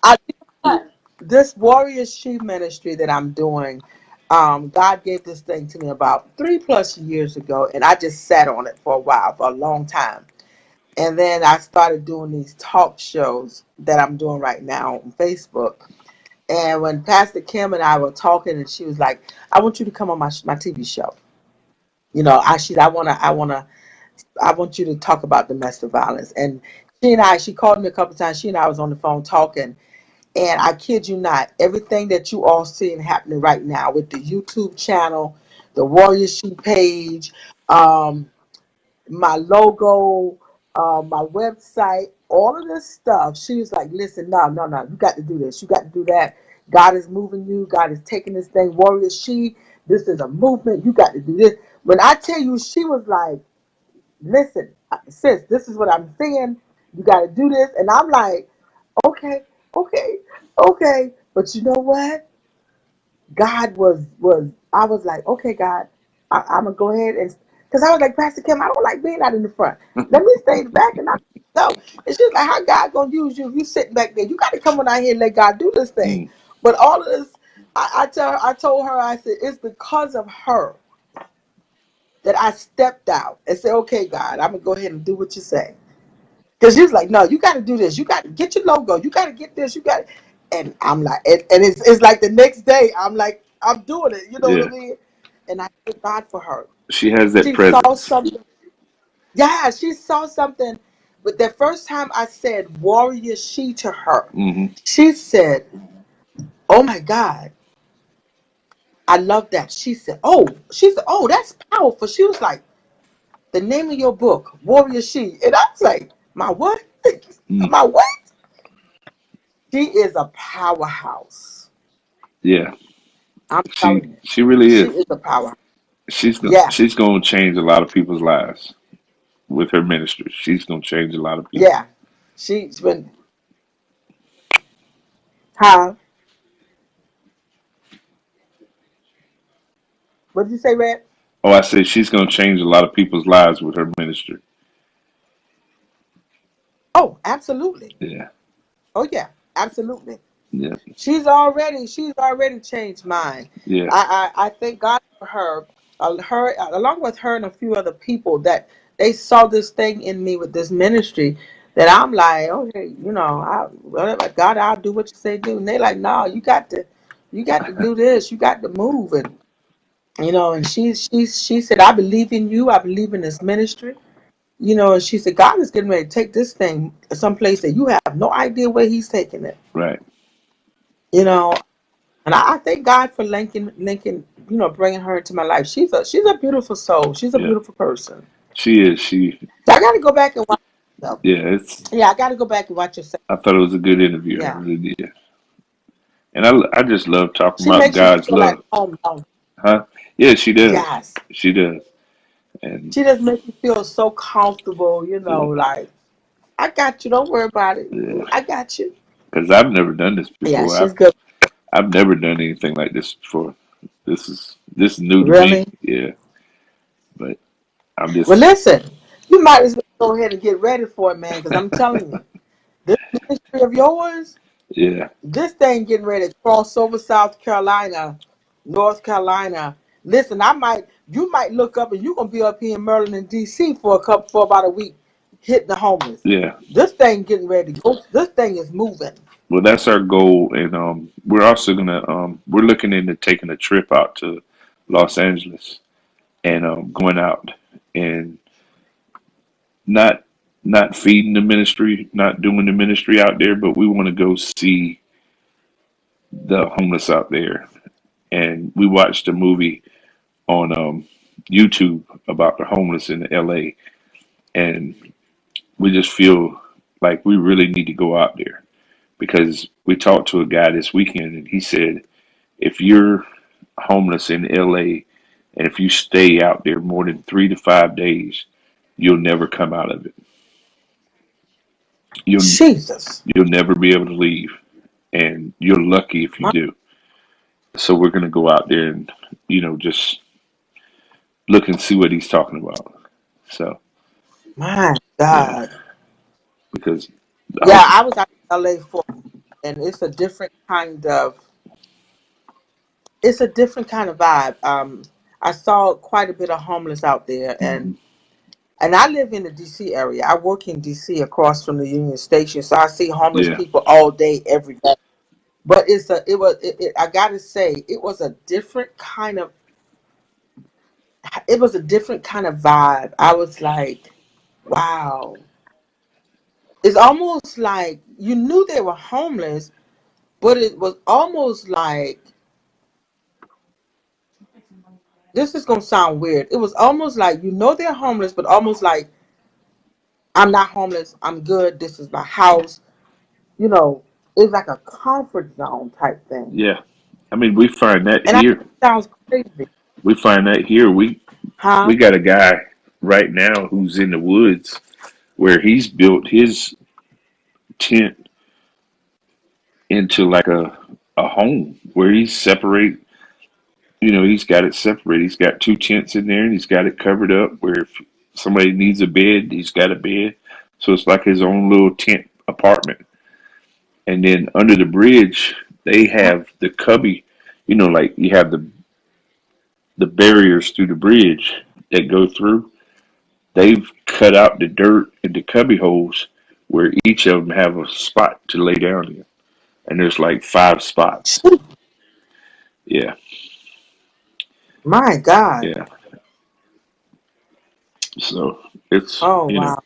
I this Warrior She ministry that I'm doing, God gave this thing to me about 3+ years ago, and I just sat on it for a while, for a long time. And then I started doing these talk shows that I'm doing right now on Facebook. And when Pastor Kim and I were talking, and she was like, "I want you to come on my TV show. I want you to talk about domestic violence." And she called me a couple of times. She and I was on the phone talking, and I kid you not, everything that you all seeing happening right now with the YouTube channel, the Warrior She page, um, my logo, my website, all of this stuff. She was like, "Listen, no, no, no, you got to do this. You got to do that. God is moving you. God is taking this thing. Warrior She, this is a movement. You got to do this." When I tell you, she was like, "Listen, sis, this is what I'm saying. You got to do this." And I'm like, "Okay, okay, okay." But you know what? God was I was like, "Okay, God, I'm gonna go ahead and," because I was like, "Pastor Kim, I don't like being out in the front. Let me stay in the back and I go." And she's like, "How God gonna use you if you sitting back there? You got to come on out here and let God do this thing." Mm, But all of this, I told her, I said, it's because of her that I stepped out and said, "Okay, God, I'm gonna go ahead and do what you say." Because she was like, "No, you got to do this. You got to get your logo. You got to get this. You got." And I'm like, and it's like the next day, I'm like, I'm doing it. You know what I yeah, mean? And I thank God for her. she has that She saw presence. something. Yeah, she saw something. But the first time I said Warrior She to her, Hmm. she said, "Oh my God, I love that." She said, "Oh, that's powerful." She was like, "The name of your book, Warrior She," and I was like, "My what? Mm, My what?" She is a powerhouse. yeah, I'm she telling you, she really she is. is a powerhouse. She's gonna Yeah, she's gonna change a lot of people's lives with her ministry. She's gonna change a lot of people. yeah. She's been huh? What did you say, Red? Oh, I said she's gonna change a lot of people's lives with her ministry. Oh, absolutely. Yeah, Oh yeah, absolutely. yeah, She's already changed mine. yeah, I thank God for her, her along with her and a few other people that they saw this thing in me with this ministry that I'm like, "Okay, whatever, God, I'll do what you say do." And they like, "No, you got to do this, you got to move." And she said, "I believe in you, I believe in this ministry." And she said, "God is getting ready to take this thing someplace that you have no idea where he's taking it. right. You know, And I thank God for Lincoln, bringing her into my life. She's a beautiful soul. She's a Yeah, beautiful person. she is. She So I got to go back and watch. So, yeah. It's. yeah, I got to go back and watch her. I thought it was a good interview. I Yeah, really did. And I just love talking she about makes you God's feel like love, home. huh? Yeah, she does. Yes, She does. And she just makes you feel so comfortable. yeah, Like, I got you. Don't worry about it. yeah. I got you. Because I've never done this Yeah, before. she's I've good. I've never done anything like this before. This is new to me. Really? Yeah, but I'm Well, just listen, you might as well go ahead and get ready for it, man. Because I'm telling you, this ministry of yours. yeah, This thing getting ready to cross over South Carolina, North Carolina. Listen, you might look up and you're gonna be up here in Maryland and DC for about a week, hitting the homeless. yeah. This thing getting ready to go. This thing is moving. Well, that's our goal, and we're also gonna we're looking into taking a trip out to Los Angeles and going out and not not feeding the ministry, not doing the ministry out there, but we want to go see the homeless out there. And we watched a movie on YouTube about the homeless in LA, and we just feel like we really need to go out there because we talked to a guy this weekend, and he said if you're homeless in LA and if you stay out there more than 3 to 5 days, you'll never come out of it. You'll Jesus. you'll never be able to leave, and you're lucky if you My, do. So we're gonna go out there and just look and see what he's talking about. So my yeah, God. because I Yeah, was I was out in LA for, and it's a different kind of vibe. I saw quite a bit of homeless out there, mhm, and I live in the DC area. I work in DC across from the Union Station, so I see homeless yeah, people all day, every day. But I gotta say, it was a different kind of vibe. I was like, wow. It's almost like you knew they were homeless, but it was almost like, this is gonna sound weird. It was almost like they're homeless, but almost like, I'm not homeless. I'm good. This is my house. You know, it's like a comfort zone type thing. yeah. I mean, we find that And I know here. it sounds crazy, We find that here. We huh? got a guy right now who's in the woods where he's built his tent into like a home where he's separate. He's got it separated. He's got two tents in there, and he's got it covered up where if somebody needs a bed, he's got a bed. So it's like his own little tent apartment. And then under the bridge, they have the cubby. Like you have the barriers through the bridge that go through. They've cut out the dirt into cubby holes where each of them have a spot to lay down in. And there's like 5 spots. Yeah, My God. yeah. So it's Oh wow.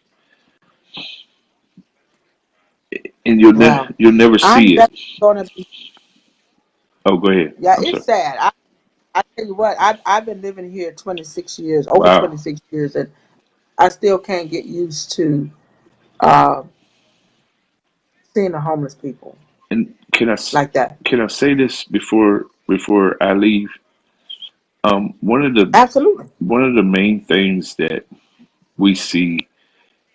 and Well, you'll never I'm see it. definitely gonna be. Oh, go ahead. Yeah, I'm it's sorry. sad. I tell you what, I've been living here 26 years, over Wow. 26 years, and I still can't get used to uh, seeing the homeless people And like that. can I say this before I leave? One of the Absolutely. main things that we see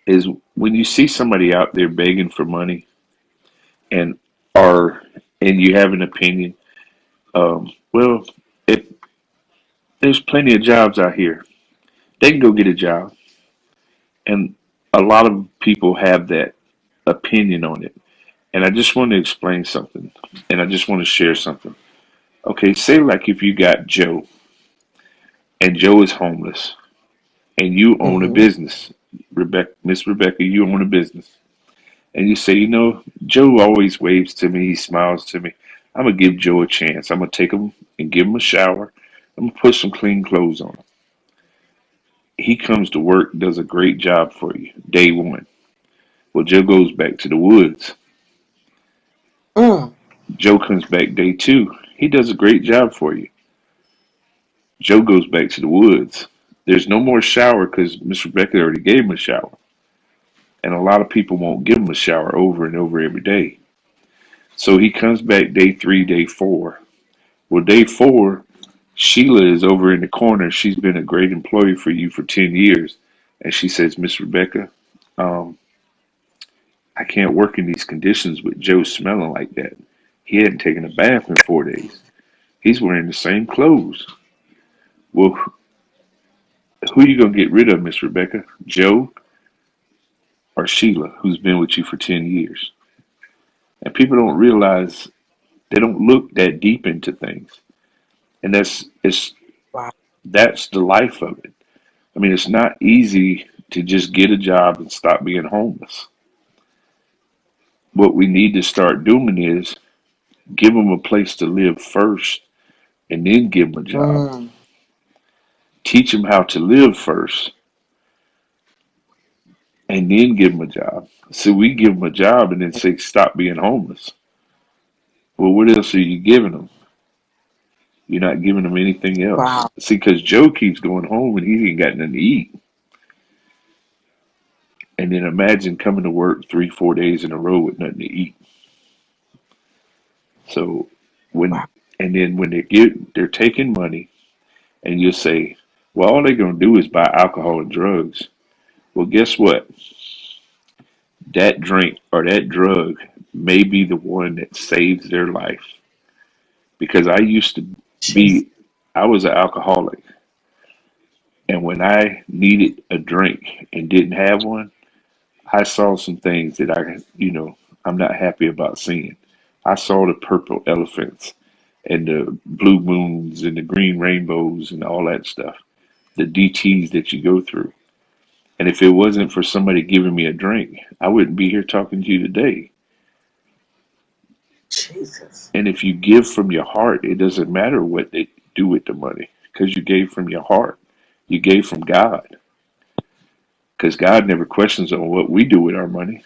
is when you see somebody out there begging for money and are and you have an opinion. Well, if there's plenty of jobs out here, they can go get a job, and a lot of people have that opinion on it. And I just want to explain something, and I just want to share something. Okay, say like if you got Joe, and Joe is homeless, and you own a Hmm. business, Miss Rebecca, you own a business, and you say, Joe always waves to me, he smiles to me. I'm gonna give Joe a chance. I'm gonna take him and give him a shower. I'm gonna put some clean clothes on him. He comes to work, does a great job for you, day one. Well, Joe goes back to the woods. Mm. Joe comes back day two. He does a great job for you. Joe goes back to the woods. There's no more shower because Miss Rebecca already gave him a shower. And a lot of people won't give him a shower over and over every day. So he comes back day three, day four. Well, day four, Sheila is over in the corner. She's been a great employee for you for 10 years. And she says, Miss Rebecca, um, I can't work in these conditions with Joe smelling like that. He hadn't taken a bath in 4 days. He's wearing the same clothes. Well, who are you going to get rid of, Miss Rebecca? Joe or Sheila, who's been with you for 10 years? And people don't realize they don't look that deep into things. And Wow. that's the life of it. I mean, it's not easy to just get a job and stop being homeless. What we need to start doing is give them a place to live first and then give them a job. Mm. Teach them how to live first and then give them a job. So we give them a job and then say, stop being homeless. Well, what else are you giving them? You're not giving them anything else. Wow. See, because Joe keeps going home and he ain't got nothing to eat. And then imagine coming to work 3, 4 days in a row with nothing to eat. So when Wow. and then when they're taking money, and you say, well, all they're going to do is buy alcohol and drugs. Well, guess what? That drink or that drug may be the one that saves their life. Because I used to Jesus. be, I was an alcoholic, and when I needed a drink and didn't have one, I saw some things that I'm not happy about seeing. I saw the purple elephants and the blue moons and the green rainbows and all that stuff, the DTs that you go through. And if it wasn't for somebody giving me a drink, I wouldn't be here talking to you today. Jesus. And if you give from your heart, it doesn't matter what they do with the money because you gave from your heart. You gave from God because God never questions on what we do with our money.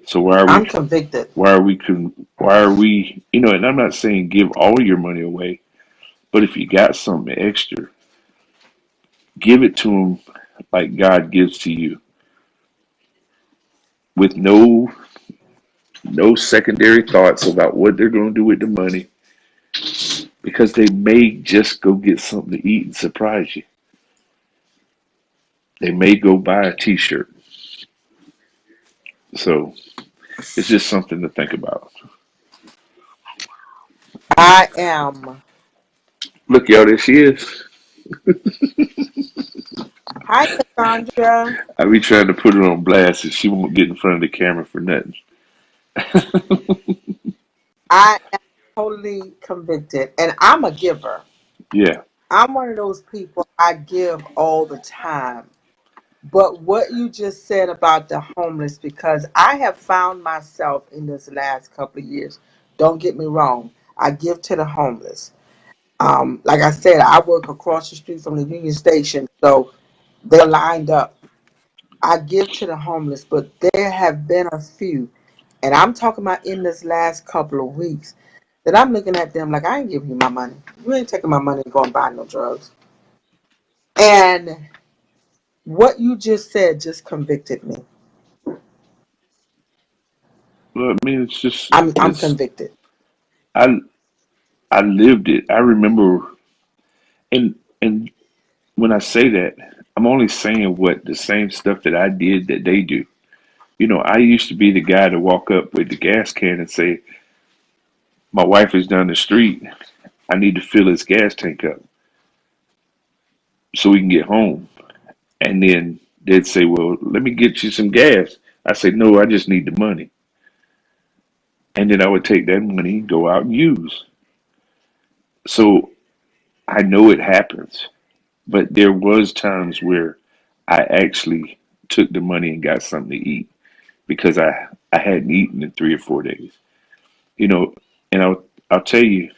So I'm convicted. why are we, and I'm not saying give all your money away, but if you got something extra, give it to them like God gives to you with no secondary thoughts about what they're going to do with the money because they may just go get something to eat and surprise you. They may go buy a T-shirt. So it's just something to think about. I am. Look, y'all, there she is. Hi, Cassandra. I be trying to put her on blast and she won't get in front of the camera for nothing. I am totally convicted, and I'm a giver. Yeah. I'm one of those people, I give all the time. But what you just said about the homeless, because I have found myself in this last couple of years, don't get me wrong, I give to the homeless. Like I said, I work across the street from the Union Station, so they're lined up. I give to the homeless, but there have been a few, and I'm talking about in this last couple of weeks, that I'm looking at them like, I ain't giving you my money. You ain't taking my money to go and buy no drugs. And what you just said just convicted me. Well, I mean, I'm it's, convicted. I, I lived it. I remember, and when I say that, I'm only saying what the same stuff that I did that they do. I used to be the guy to walk up with the gas can and say, my wife is down the street. I need to fill his gas tank up so we can get home. And then they'd say, well, let me get you some gas. I say, no, I just need the money. And then I would take that money and go out and use. So I know it happens, but there was times where I actually took the money and got something to eat because I hadn't eaten in 3 or 4 days. You know, and I'll tell you,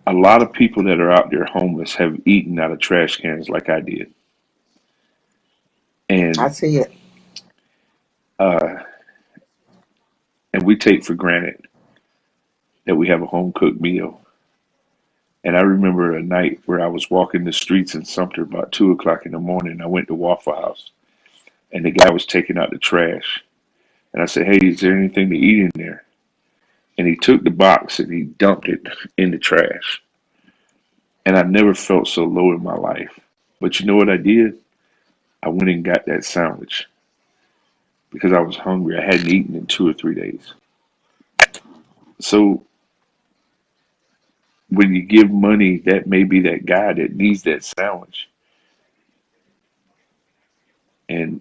a lot of people that are out there homeless have eaten out of trash cans like I did, I and see it. uh, and we take for granted that we have a home cooked meal. And I remember a night where I was walking the streets in Sumter about 2 o'clock in the morning. I went to Waffle House, and the guy was taking out the trash, and I said, "Hey, is there anything to eat in there?" And he took the box and he dumped it in the trash. And I never felt so low in my life. But you know what I did? I went and got that sandwich because I was hungry. I hadn't eaten in 2 or 3 days. So when you give money, that may be that guy that needs that sandwich. And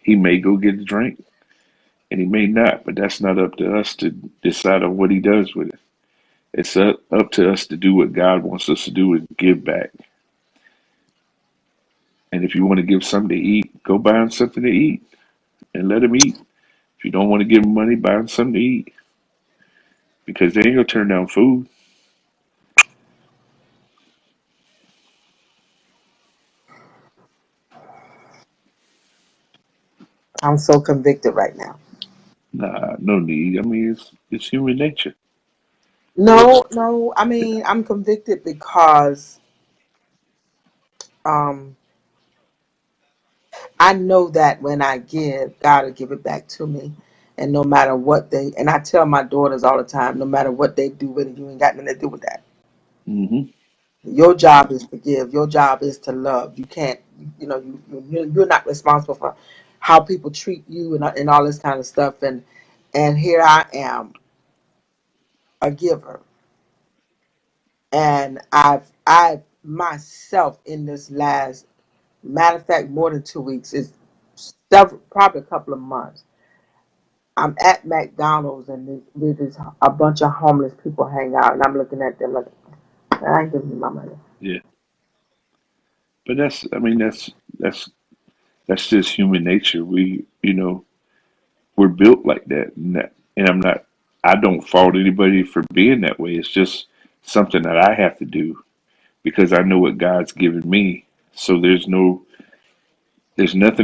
he may go get a drink and he may not, but that's not up to us to decide on what he does with it. It's up to us to do what God wants us to do and give back. And if you want to give something to eat, go buy him something to eat and let him eat. If you don't want to give him money, buy him something to eat because they ain't gonna turn down food. I'm so convicted right now. Nah, no need. I mean, it's human nature. No, no. I mean, I'm convicted because um, I know that when I give, God will give it back to me. And no matter what and I tell my daughters all the time, no matter what they do with it, you ain't got nothing to do with that. Hmm. Your job is to give. Your job is to love. You can't, you're not responsible for how people treat you and all this kind of stuff. And here I am, a giver, and I myself in this last, matter of fact, more than 2 weeks, is several, probably a couple of months. I'm at McDonald's and there's a bunch of homeless people hang out, and I'm looking at them like, I ain't giving you my money. Yeah, but I mean, that's that's just human nature. We're built like that, and I don't fault anybody for being that way. It's just something that I have to do because I know what God's given me. So there's nothing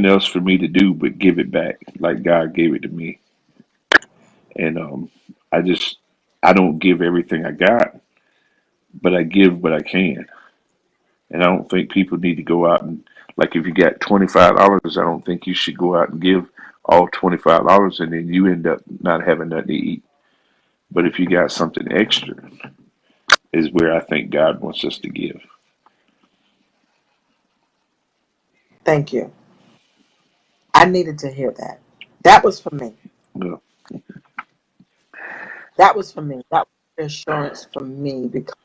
else for me to do but give it back like God gave it to me. And I just I don't give everything I got, but I give what I can. And I don't think people need to go out and, like, if you got $25, I don't think you should go out and give all $25 and then you end up not having nothing to eat. But if you got something extra, is where I think God wants us to give. Thank you. I needed to hear that. That was for me. Well, That was for me. That was reassurance for me, because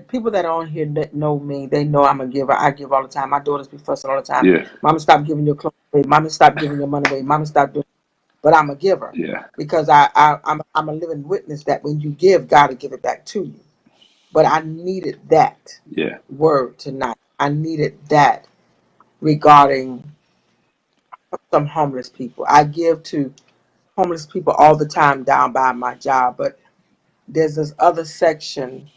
people that are on here that know me, they know I'm a giver. I give all the time. My daughters be fussing all the time. yeah, Mama, stop giving your clothes away. Mama, stop giving your money away. Mama, stop doing. But I'm a giver, yeah, because I'm a living witness that when you give, God will give it back to you. But I needed that yeah, word tonight. I needed that regarding some homeless people. I give to homeless people all the time down by my job, but there's this other section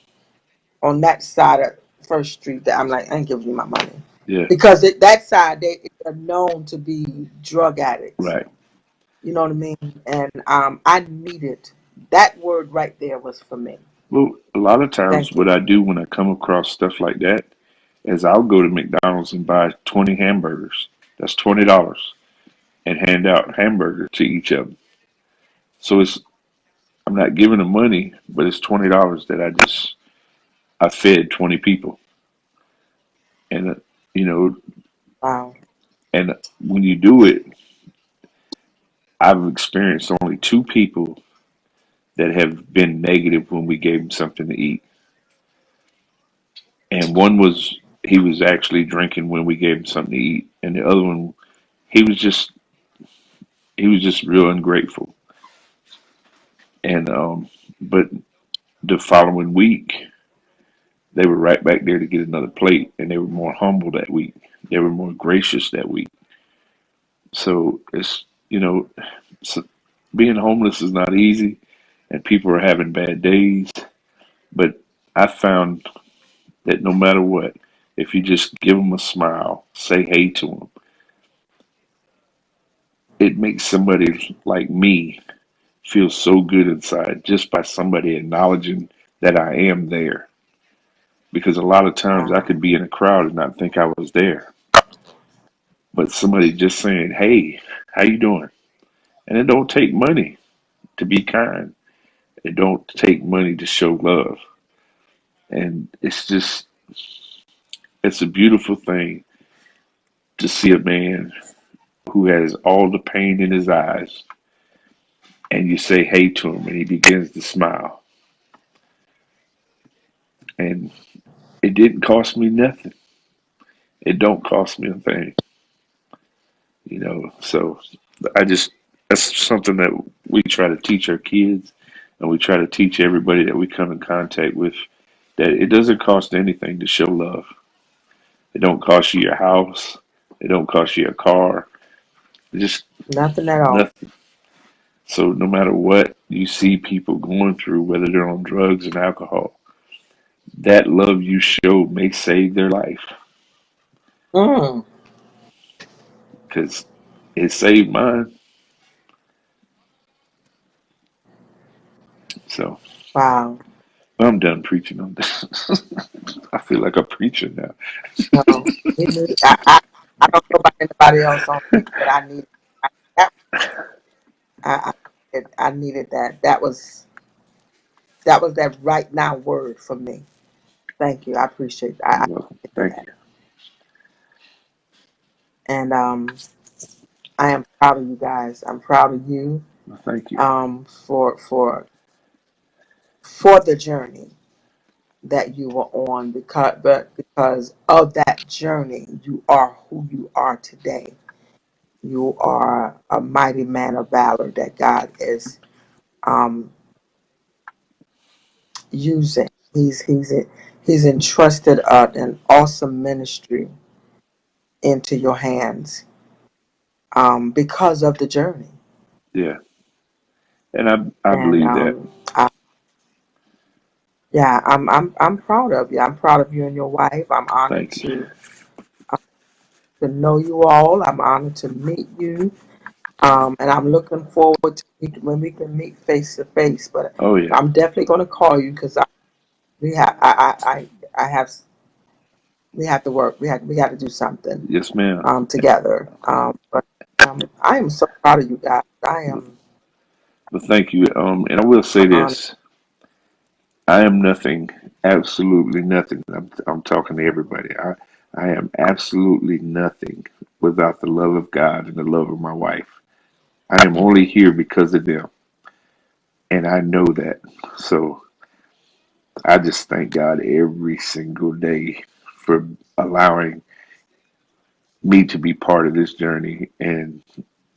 on that side of First Street that I'm like, I ain't giving you my money, yeah, because that side they are known to be drug addicts. right. You know what I mean? And I needed that word right there was for me. Well, a lot of times Thank you. what I do when I come across stuff like that is I'll go to McDonald's and buy 20 hamburgers. That's $20 and hand out hamburger to each of them. So I'm not giving them money, but it's $20 that I fed 20 people. And you know, Wow. and when you do it, I've experienced only two people that have been negative when we gave them something to eat. And one was he was actually drinking when we gave him something to eat, and the other one he was just he was just real ungrateful. And but the following week they were right back there to get another plate, and they were more humble that week. They were more gracious that week. So so being homeless is not easy, and people are having bad days. But I found that no matter what, if you just give them a smile, say hey to them, it makes somebody like me feel so good inside just by somebody acknowledging that I am there. Because a lot of times I Wow. could be in a crowd and not think I was there, but somebody just saying, "Hey, how you doing?" And it don't take money to be kind. It don't take money to show love, and it's a beautiful thing to see a man who has all the pain in his eyes, and you say hey to him, and he begins to smile, and it didn't cost me nothing. It don't cost me a thing, So I just that's something that we try to teach our kids, and we try to teach everybody that we come in contact with, that it doesn't cost anything to show love. It don't cost you your house. It don't cost you a car. It just Nothing at all. nothing. So no matter what you see people going through, whether they're on drugs and alcohol, that love you show may save their life, Mm. because it saved mine. So Wow. I'm done preaching on this. I feel like a preacher now. Well, I don't know about anybody else on here, but I need that. I I needed that. That was that right now word for me. Thank you. I appreciate I You're welcome. needed Thank that. you. And I am proud of you guys. I'm proud of you Well, thank you. For the journey that you were on, because of that journey you are who you are today. You are a mighty man of valor that God is um, using. He's entrusted an awesome ministry into your hands because of the journey. Yeah, and I And believe that. yeah, I'm proud of you. I'm proud of you and your wife. I'm honored Thank you. to know you all. I'm honored to meet you. And I'm looking forward to when we can meet face to face. But Oh yeah. I'm definitely going to call you because we have I have we have to work. We got to do something Yes, ma'am. together. But I am so proud of you guys. I But, am but thank you. And I will say honored. this: I am nothing, absolutely nothing. I'm talking to everybody. I am absolutely nothing without the love of God and the love of my wife. I am only here because of them, and I know that. So I just thank God every single day for allowing me to be part of this journey and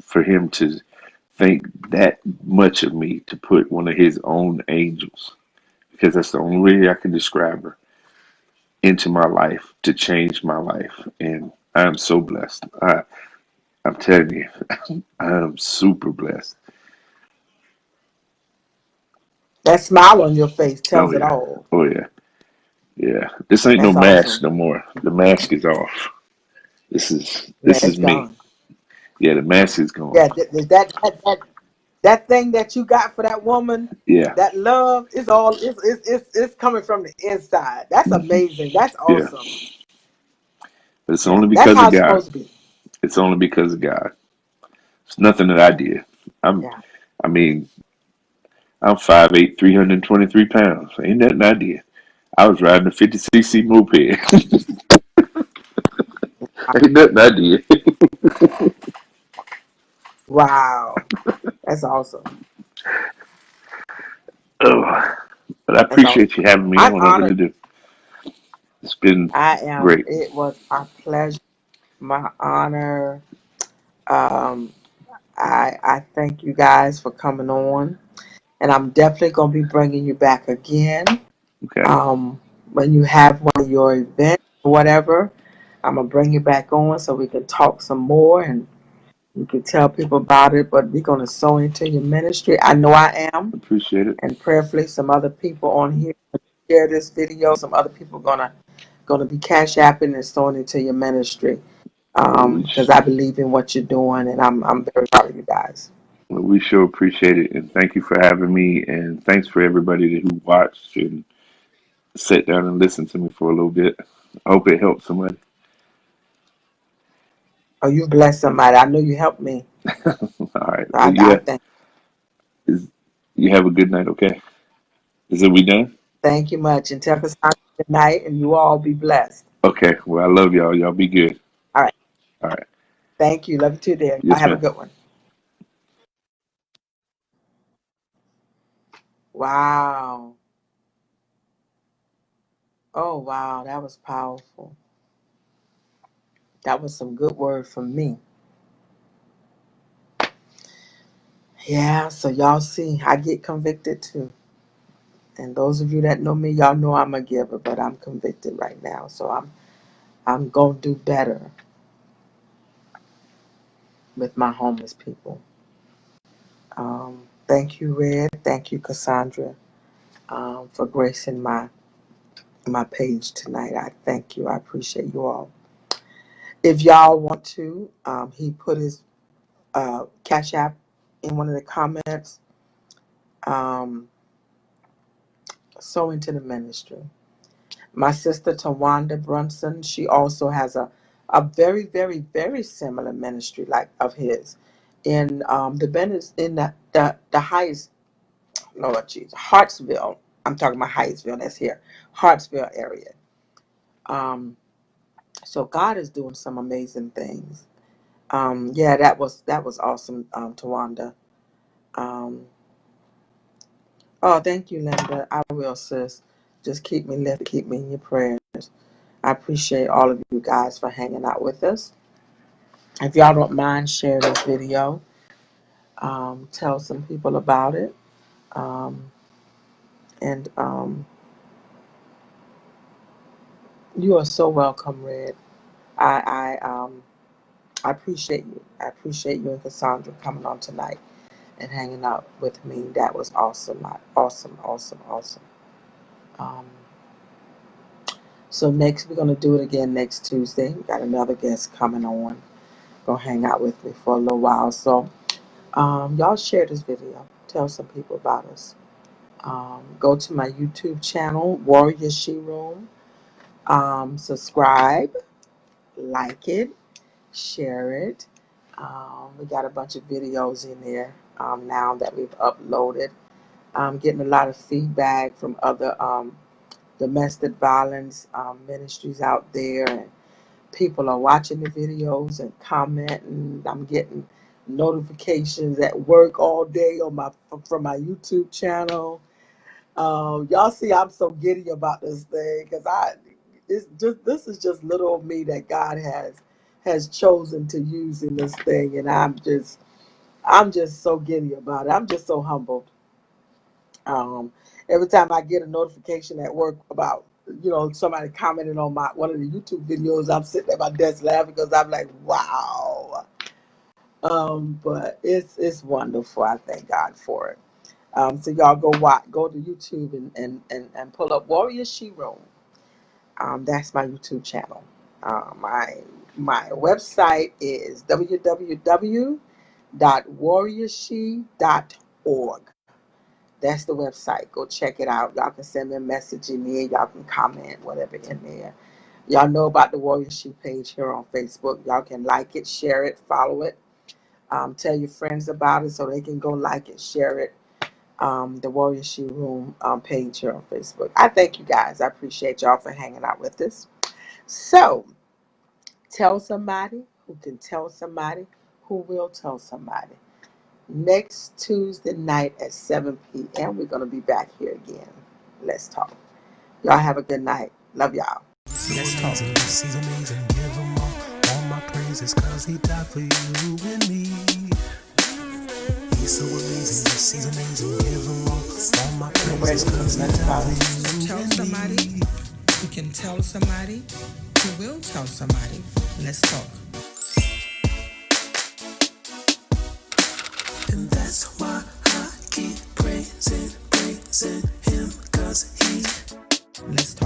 for Him to think that much of me to put one of His own angels, because that's the only way I can describe her, into my life to change my life. And I am so blessed. I'm telling you, I am super blessed. That smile on your face Oh tells it yeah. all. Oh yeah. Yeah. This ain't no That's mask awesome. no more. The mask is off. Yeah, This is it's me. gone. Yeah, the mask is gone. Yeah, that thing that you got for that woman, Yeah. that love is all it's coming from the inside. That's Hmm. amazing. That's Yeah. awesome. But it's only That's because how of it's God. supposed to be. It's only because of God. It's nothing that I did. I'm Yeah. I mean, I'm 5'8", 323 pounds. Ain't nothing I did. I was riding a 50cc moped. Ain't nothing I did. Wow. That's awesome. Oh, but I That's awesome. appreciate you having me I'm on. I honored. really do. It's been I am. great. It was my pleasure, my honor. Um, I thank you guys for coming on, and I'm definitely gonna be bringing you back again. Okay. Um, when you have one of your events or whatever, I'm gonna bring you back on so we can talk some more and you can tell people about it. But we're gonna sow into your ministry. I know I am, Appreciate it. and prayerfully some other people on here share this video. Some other people gonna be cash apping and sowing into your ministry. Well, Because I believe in what you're doing, and I'm very proud of you guys. we sure appreciate it. And thank you for having me. And thanks for everybody who watched and sat down and listened to me for a little bit. I hope it helped somebody. Oh, you blessed somebody. I know you helped me. All right. Well, I yeah. thank Is you have a good night. Okay. Is it we done? thank you much, and tell us good night, and you all be blessed. Okay. Well, I love y'all. Y'all be good. All right. All right. Thank you. Love you too, dear. Y'all Yes, have a ma'am. good one. Wow. Oh, wow. That was powerful. That was some good word from me. Yeah. So y'all see, I get convicted too. And those of you that know me, y'all know I'm a giver, but I'm convicted right now. So I'm gonna do better with my homeless people. Thank you, Red. Thank you, Cassandra, for gracing my page tonight. I thank you. I appreciate you all. If y'all want to, he put his Cash App in one of the comments. Um, so into the ministry. My sister Tawanda Brunson, she also has a very, very, very similar ministry like of his. in the Bend is in the highest, Lord Jesus, Hartsville. I'm talking about Hyattsville. That's here, Hartsville area. Um, so God is doing some amazing things. Yeah, that was awesome, Tawanda. Um, oh, thank you, Linda. I will, sis. Just keep me lifted, keep me in your prayers. I appreciate all of you guys for hanging out with us. If y'all don't mind, share this video. Tell some people about it. Um, and you are so welcome, Red. I appreciate you. I appreciate you and Cassandra coming on tonight and hanging out with me. That was awesome. Awesome, awesome, awesome. Um, so next, we're going to do it again next Tuesday. We got another guest coming on. Gonna hang out with me for a little while. So y'all share this video. Tell some people about us. Go to my YouTube channel, WarriorShe Room. Subscribe, like it, share it. We got a bunch of videos in there now that we've uploaded. Getting a lot of feedback from other domestic violence ministries out there, and people are watching the videos and commenting. I'm getting notifications at work all day on my from my YouTube channel. Y'all see, I'm so giddy about this thing because this is just little old me that God has chosen to use in this thing, and I'm just so giddy about it. I'm just so humbled. Um, every time I get a notification at work about somebody commenting on my one of the YouTube videos, I'm sitting at my desk laughing because I'm like, wow. But it's wonderful. I thank God for it. So y'all go to YouTube and pull up WarriorShe Room. That's my YouTube channel. My website is www.warriorshe.org. That's the website. Go check it out. Y'all can send me a message in there. Y'all can comment, whatever in there. Y'all know about the WarriorShe page here on Facebook. Y'all can like it, share it, follow it. Tell your friends about it so they can go like it, share it. The WarriorShe Room page here on Facebook. I thank you guys. I appreciate y'all for hanging out with us. So, tell somebody who can tell somebody who will tell somebody. Next Tuesday night at 7 p.m., we're going to be back here again. Let's talk. Y'all have a good night. Love y'all. Let's talk. He's amazing. Give him all my praises, cause he died for you and me. He's so amazing. Yes, he's amazing. Give him all my praises, cause he died for you Tell and somebody me. who can tell somebody who will tell somebody. Let's talk. And that's why I keep praising him, cause he. Let's talk.